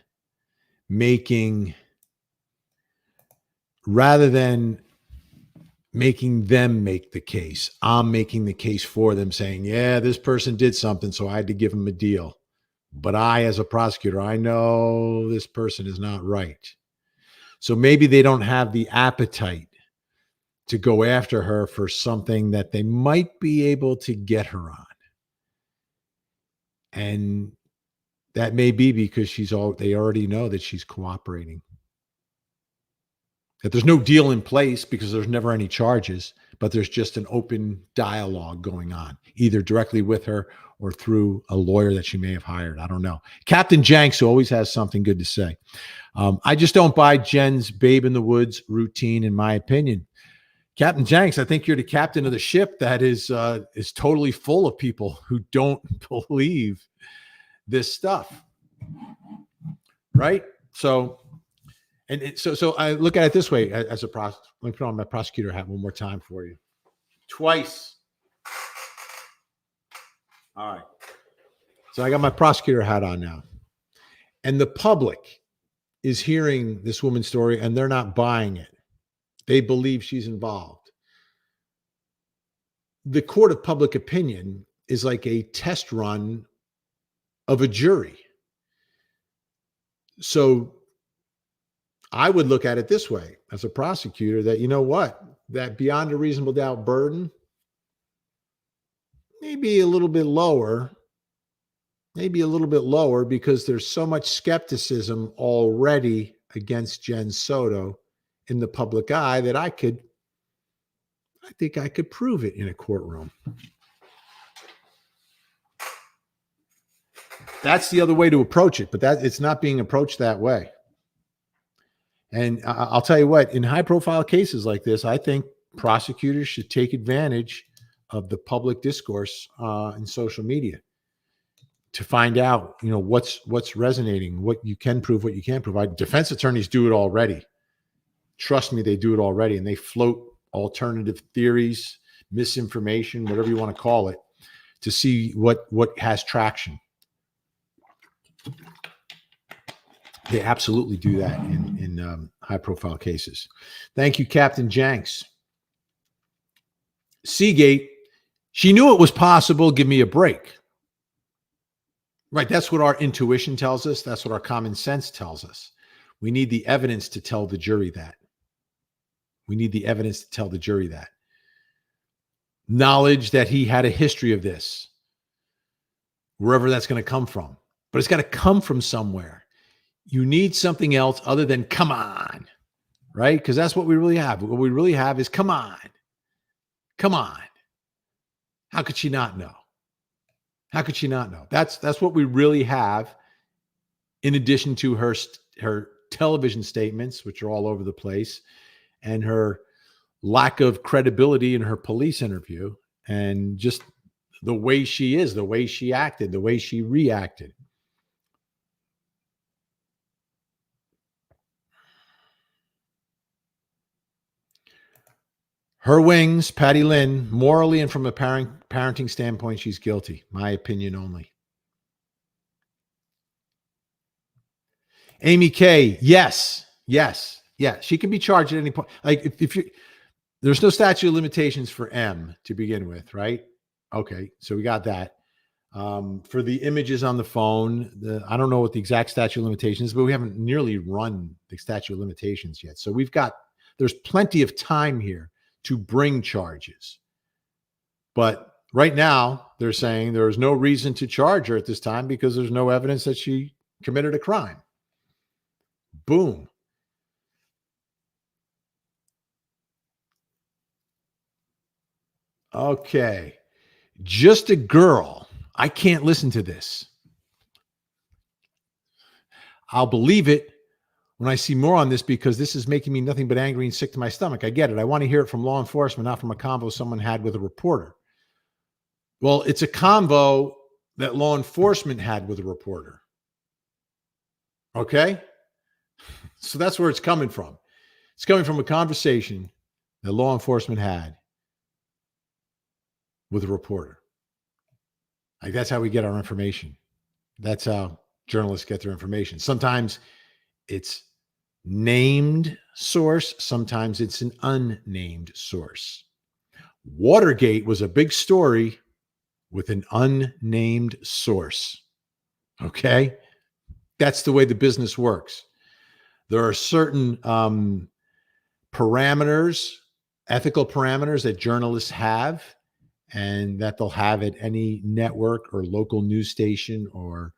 making them make the case, I'm making the case for them, saying, yeah, this person did something, so I had to give him a deal. But I, as a prosecutor, I know this person is not right. So maybe they don't have the appetite to go after her for something that they might be able to get her on. And that may be because they already know that she's cooperating. That there's no deal in place because there's never any charges, but there's just an open dialogue going on, either directly with her or through a lawyer that she may have hired. I don't know. Captain Jenks, who always has something good to say. I just don't buy Jenn's babe in the woods routine, in my opinion. Captain Jenks, I think you're the captain of the ship that is totally full of people who don't believe this stuff, right? So I look at it this way as a let me put on my prosecutor hat one more time for you. Twice. All right. So I got my prosecutor hat on now. And the public is hearing this woman's story and they're not buying it. They believe she's involved. The court of public opinion is like a test run of a jury. So I would look at it this way as a prosecutor, that, you know what, that beyond a reasonable doubt burden maybe a little bit lower, because there's so much skepticism already against Jenn Soto in the public eye that I think I could prove it in a courtroom. That's the other way to approach it, but it's not being approached that way. And I'll tell you what, in high profile cases like this, I think prosecutors should take advantage of the public discourse in social media to find out, what's resonating, what you can prove, what you can't provide. Defense attorneys do it already. Trust me, they do it already. And they float alternative theories, misinformation, whatever you want to call it, to see what has traction. They absolutely do that in high-profile cases. Thank you, Captain Jenks. Seagate, she knew it was possible. Give me a break. Right, that's what our intuition tells us. That's what our common sense tells us. We need the evidence to tell the jury that. Knowledge that he had a history of this, wherever that's going to come from. But it's got to come from somewhere. You need something else other than come on, right? Because that's what we really have. What we really have is come on. Come on. How could she not know? That's what we really have, in addition to her television statements, which are all over the place, and her lack of credibility in her police interview, and just the way she is, the way she acted, the way she reacted. Her wings, Patty Lynn, morally and from a parenting standpoint, she's guilty. My opinion only. Amy K, yes. She can be charged at any point. Like if you, There's no statute of limitations for M to begin with, right? Okay, so we got that. For the images on the phone, I don't know what the exact statute of limitations is, but we haven't nearly run the statute of limitations yet. So there's plenty of time here to bring charges. But right now, they're saying there is no reason to charge her at this time because there's no evidence that she committed a crime. Boom. Okay. Just a girl. I can't listen to this. I'll believe it when I see more on this because this is making me nothing but angry and sick to my stomach. I get it. I want to hear it from law enforcement, not from a convo someone had with a reporter. Well, it's a convo that law enforcement had with a reporter. Okay? So that's where it's coming from. It's coming from a conversation that law enforcement had with a reporter. Like that's how we get our information. That's how journalists get their information. Sometimes it's named source, sometimes it's an unnamed source. Watergate was a big story with an unnamed source. Okay? That's the way the business works. There are certain parameters, ethical parameters that journalists have and that they'll have at any network or local news station or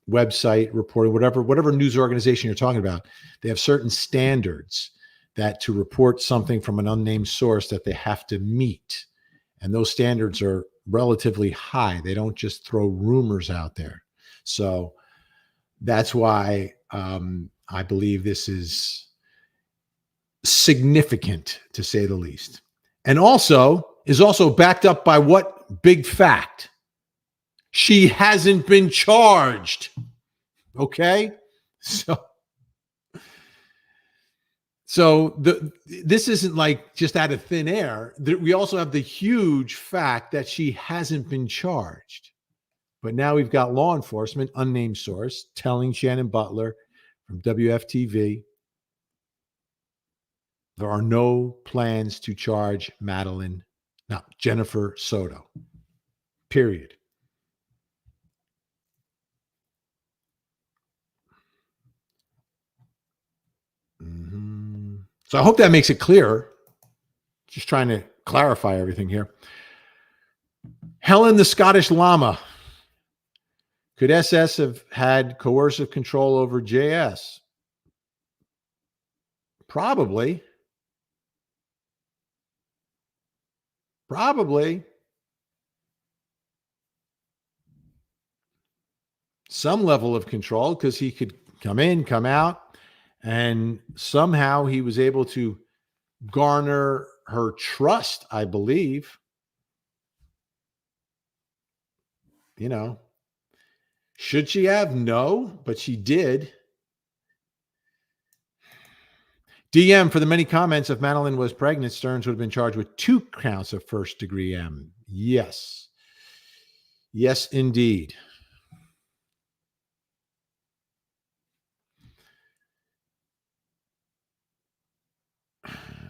website reporting, whatever news organization you're talking about. They have certain standards that to report something from an unnamed source that they have to meet. And those standards are relatively high. They don't just throw rumors out there. So that's why I believe this is significant, to say the least. And is also backed up by what big fact? She hasn't been charged. Okay? So this isn't like just out of thin air. We also have the huge fact that she hasn't been charged. But now we've got law enforcement, unnamed source, telling Shannon Butler from WFTV there are no plans to charge Jennifer Soto. Period. Mm-hmm. So I hope that makes it clear. Just trying to clarify everything here. Helen the Scottish Llama. Could SS have had coercive control over JS? Probably. Some level of control because he could come in, come out, and somehow he was able to garner her trust, I believe. Should she have? No, but she did. DM, for the many comments, if Madeline was pregnant, Stearns would have been charged with 2 counts of first-degree M. Yes. Yes, indeed.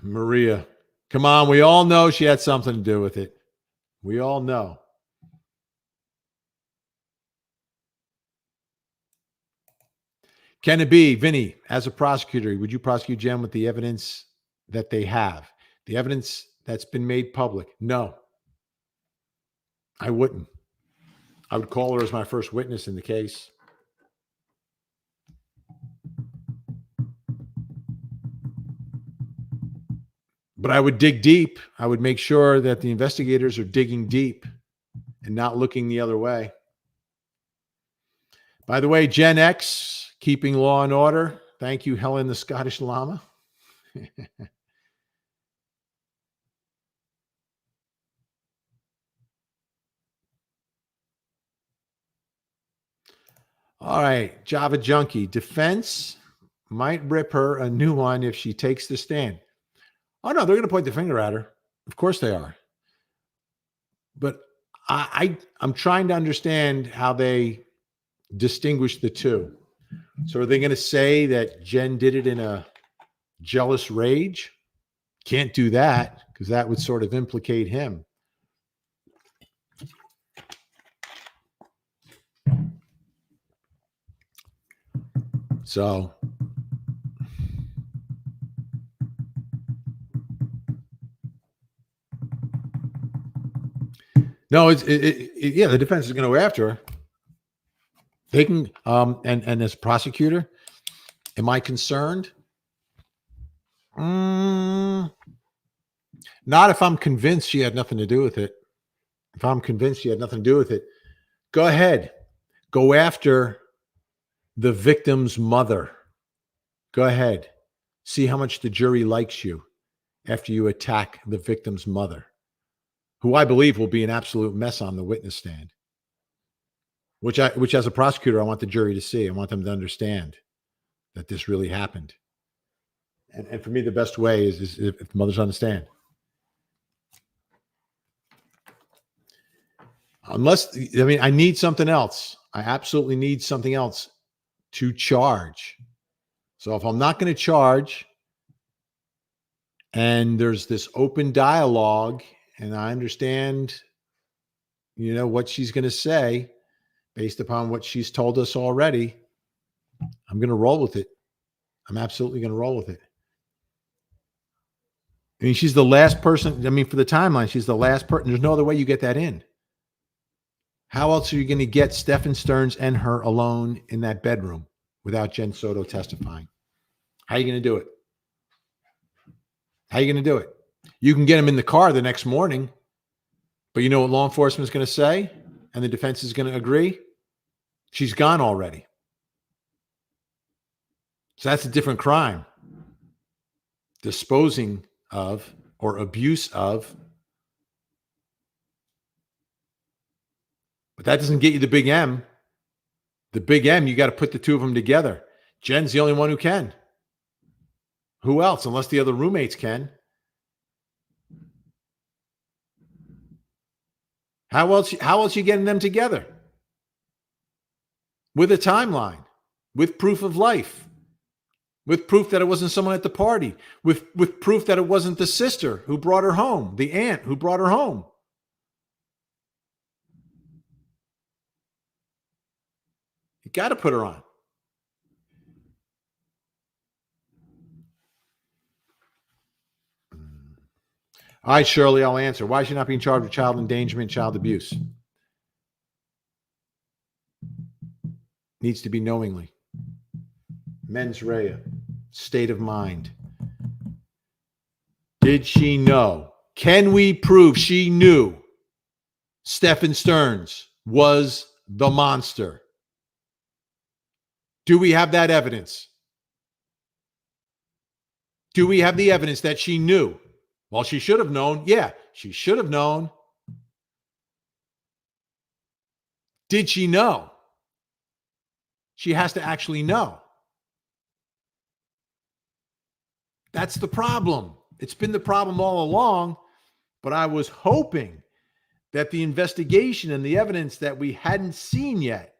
Maria, come on. We all know she had something to do with it. We all know. Can it be, Vinny, as a prosecutor, would you prosecute Jen with the evidence that they have? The evidence that's been made public? No, I wouldn't. I would call her as my first witness in the case. But I would dig deep. I would make sure that the investigators are digging deep and not looking the other way. By the way, Gen X, keeping law and order. Thank you, Helen the Scottish Llama. All right, Java Junkie. Defense might rip her a new one if she takes the stand. Oh, no, they're going to point the finger at her. Of course they are. But I'm trying to understand how they distinguish the two. So are they going to say that Jen did it in a Jealous rage? Can't do that because that would sort of implicate him. So no, yeah, the defense is going to go after her. They can, and as prosecutor, am I concerned? Not if I'm convinced she had nothing to do with it. If I'm convinced she had nothing to do with it, go ahead. Go after the victim's mother. Go ahead. See how much the jury likes you after you attack the victim's mother, who I believe will be an absolute mess on the witness stand. Which as a prosecutor, I want the jury to see. I want them to understand that this really happened. And for me, the best way is if the mothers understand. Unless, I mean, I need something else. I absolutely need something else to charge. So if I'm not going to charge and there's this open dialogue and I understand, what she's going to say based upon what she's told us already, I'm going to roll with it. I'm absolutely going to roll with it. I mean, she's the last person. I mean, for the timeline, she's the last person. There's no other way you get that in. How else are you going to get Stephen Stearns and her alone in that bedroom without Jenn Soto testifying? How are you going to do it? How are you going to do it? You can get him in the car the next morning, but you know what law enforcement is going to say? And the defense is going to agree? She's gone already. So that's a different crime. Disposing of or abuse of. But that doesn't get you the big M. The big M, you got to put the two of them together. Jen's the only one who can. Who else? Unless the other roommates can. How else you getting them together? With a timeline, with proof of life, with proof that it wasn't someone at the party, with proof that it wasn't the sister who brought her home, the aunt who brought her home. You got to put her on. All right, Shirley, I'll answer. Why is she not being charged with child endangerment, child abuse? Needs to be knowingly. Mens rea. State of mind. Did she know? Can we prove she knew Stephen Stearns was the monster? Do we have that evidence? Do we have the evidence that she knew? Well, she should have known. Yeah, she should have known. Did she know? She has to actually know. That's the problem. It's been the problem all along, but I was hoping that the investigation and the evidence that we hadn't seen yet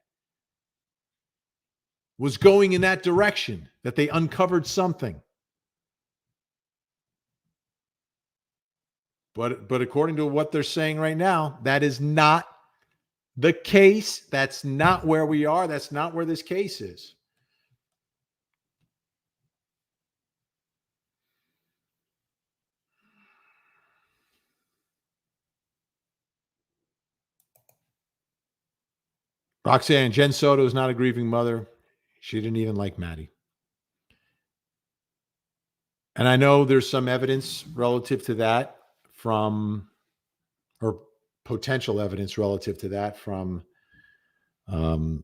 was going in that direction, that they uncovered something. But according to what they're saying right now, that is not the case. That's not where we are. That's not where this case is. Roxanne, Jenn Soto is not a grieving mother. She didn't even like Maddie. And I know there's some evidence relative to that or potential evidence relative to that from, I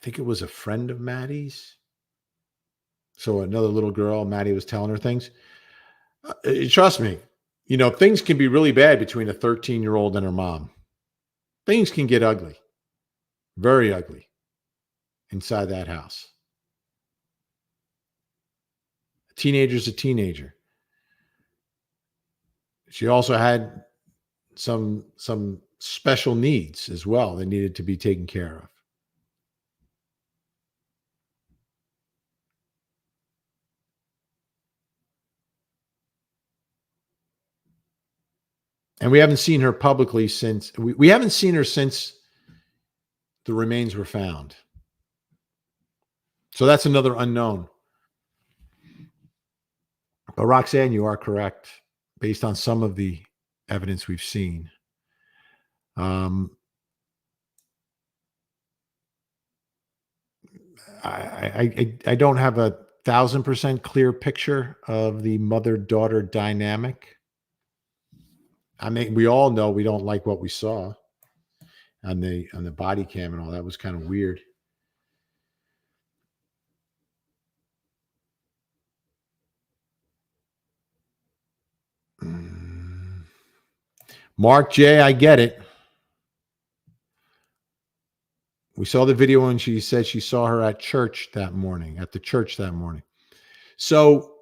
think it was a friend of Maddie's. So another little girl, Maddie was telling her things. Trust me, things can be really bad between a 13-year-old and her mom. Things can get ugly, very ugly inside that house. A teenager's a teenager. She also had some special needs as well that needed to be taken care of. And we haven't seen her publicly since we haven't seen her since the remains were found. So that's another unknown. But Roxanne, you are correct based on some of the evidence we've seen. I don't have 1,000% clear picture of the mother-daughter dynamic. I mean, we all know we don't like what we saw on the body cam and all. That was kind of weird. Mark J, I get it. We saw the video when she said she saw her at the church that morning. So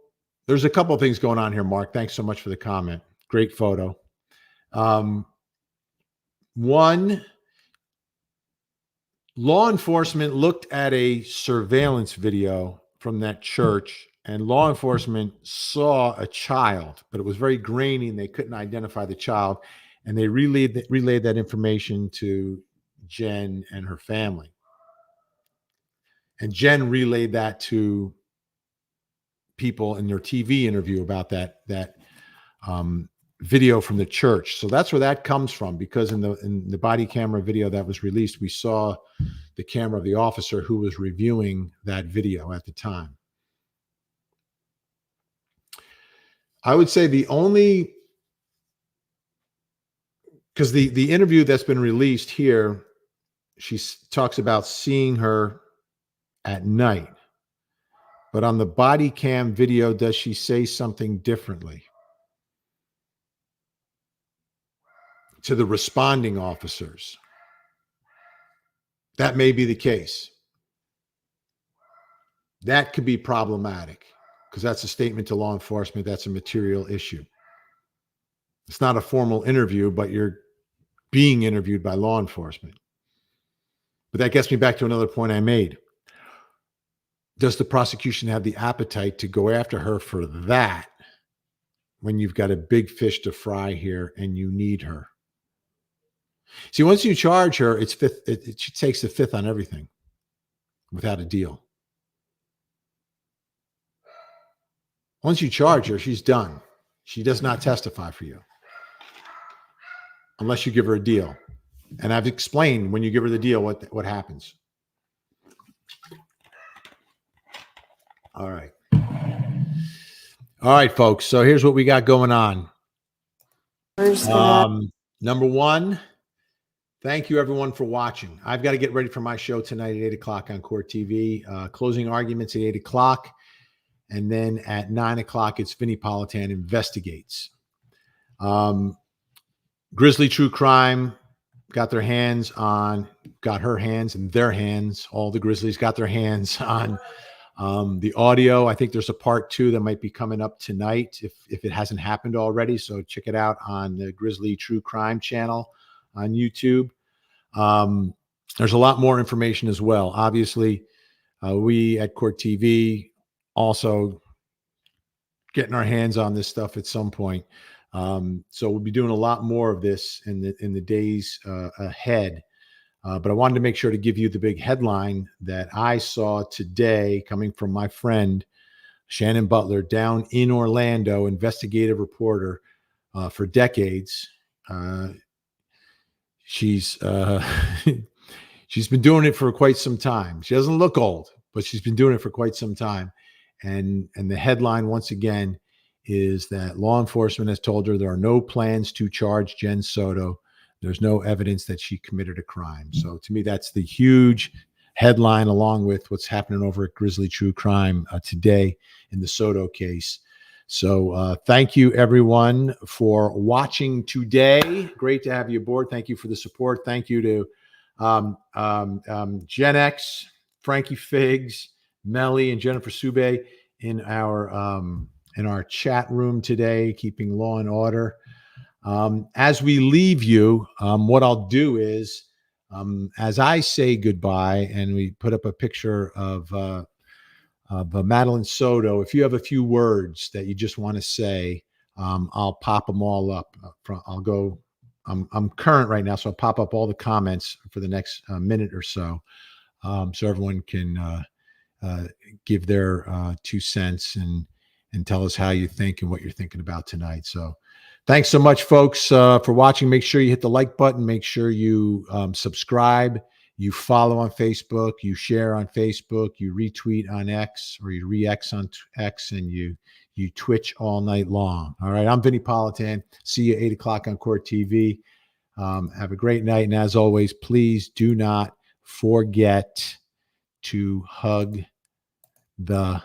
there's a couple of things going on here, Mark. Thanks so much for the comment. Great photo. One, law enforcement looked at a surveillance video from that church, and law enforcement saw a child, but it was very grainy and they couldn't identify the child. And they relayed that information to Jenn and her family. And Jenn relayed that to people in their TV interview about that video from the church. So that's where that comes from, because in the body camera video that was released, we saw the camera of the officer who was reviewing that video at the time. I would say because the interview that's been released here, she talks about seeing her at night. But on the body cam video, does she say something differently to the responding officers? That may be the case. That could be problematic because that's a statement to law enforcement. That's a material issue. It's not a formal interview, but you're being interviewed by law enforcement. But that gets me back to another point I made. Does the prosecution have the appetite to go after her for that when you've got a big fish to fry here and you need her? See, once you charge her, she takes the fifth on everything without a deal. Once you charge her, she's done. She does not testify for you unless you give her a deal. And I've explained when you give her the deal what happens. All right. All right, folks. So here's what we got going on. Number one, thank you, everyone, for watching. I've got to get ready for my show tonight at 8 o'clock on Court TV. Closing arguments at 8 o'clock. And then at 9 o'clock, it's Vinnie Politan Investigates. Grizzly True Crime got her hands and their hands. All the Grizzlies got their hands on the audio. I think there's a part 2 that might be coming up tonight if it hasn't happened already. So check it out on the Grizzly True Crime channel on YouTube. There's a lot more information as well. Obviously, we at Court TV also getting our hands on this stuff at some point. So we'll be doing a lot more of this in the days ahead. But I wanted to make sure to give you the big headline that I saw today coming from my friend, Shannon Butler, down in Orlando, investigative reporter for decades. She's been doing it for quite some time. She doesn't look old, but she's been doing it for quite some time. And the headline, once again, is that law enforcement has told her there are no plans to charge Jenn Soto. There's no evidence that she committed a crime. So to me, that's the huge headline, along with what's happening over at Grizzly True Crime today in the Soto case. So thank you, everyone, for watching today. Great to have you aboard. Thank you for the support. Thank you to Gen X, Frankie Figs, Melly, and Jennifer Sube in our chat room today, keeping law and order. As we leave you, what I'll do is, as I say goodbye, and we put up a picture of Madeline Soto, if you have a few words that you just want to say, I'll pop them all up. I'll go. I'm current right now, so I'll pop up all the comments for the next minute or so, so everyone can give their 2 cents and tell us how you think and what you're thinking about tonight. So, thanks so much, folks, for watching. Make sure you hit the like button. Make sure you subscribe. You follow on Facebook. You share on Facebook. You retweet on X, or you re-X on X, and you Twitch all night long. All right. I'm Vinny Politan. See you 8 o'clock on Court TV. Have a great night. And as always, please do not forget to hug the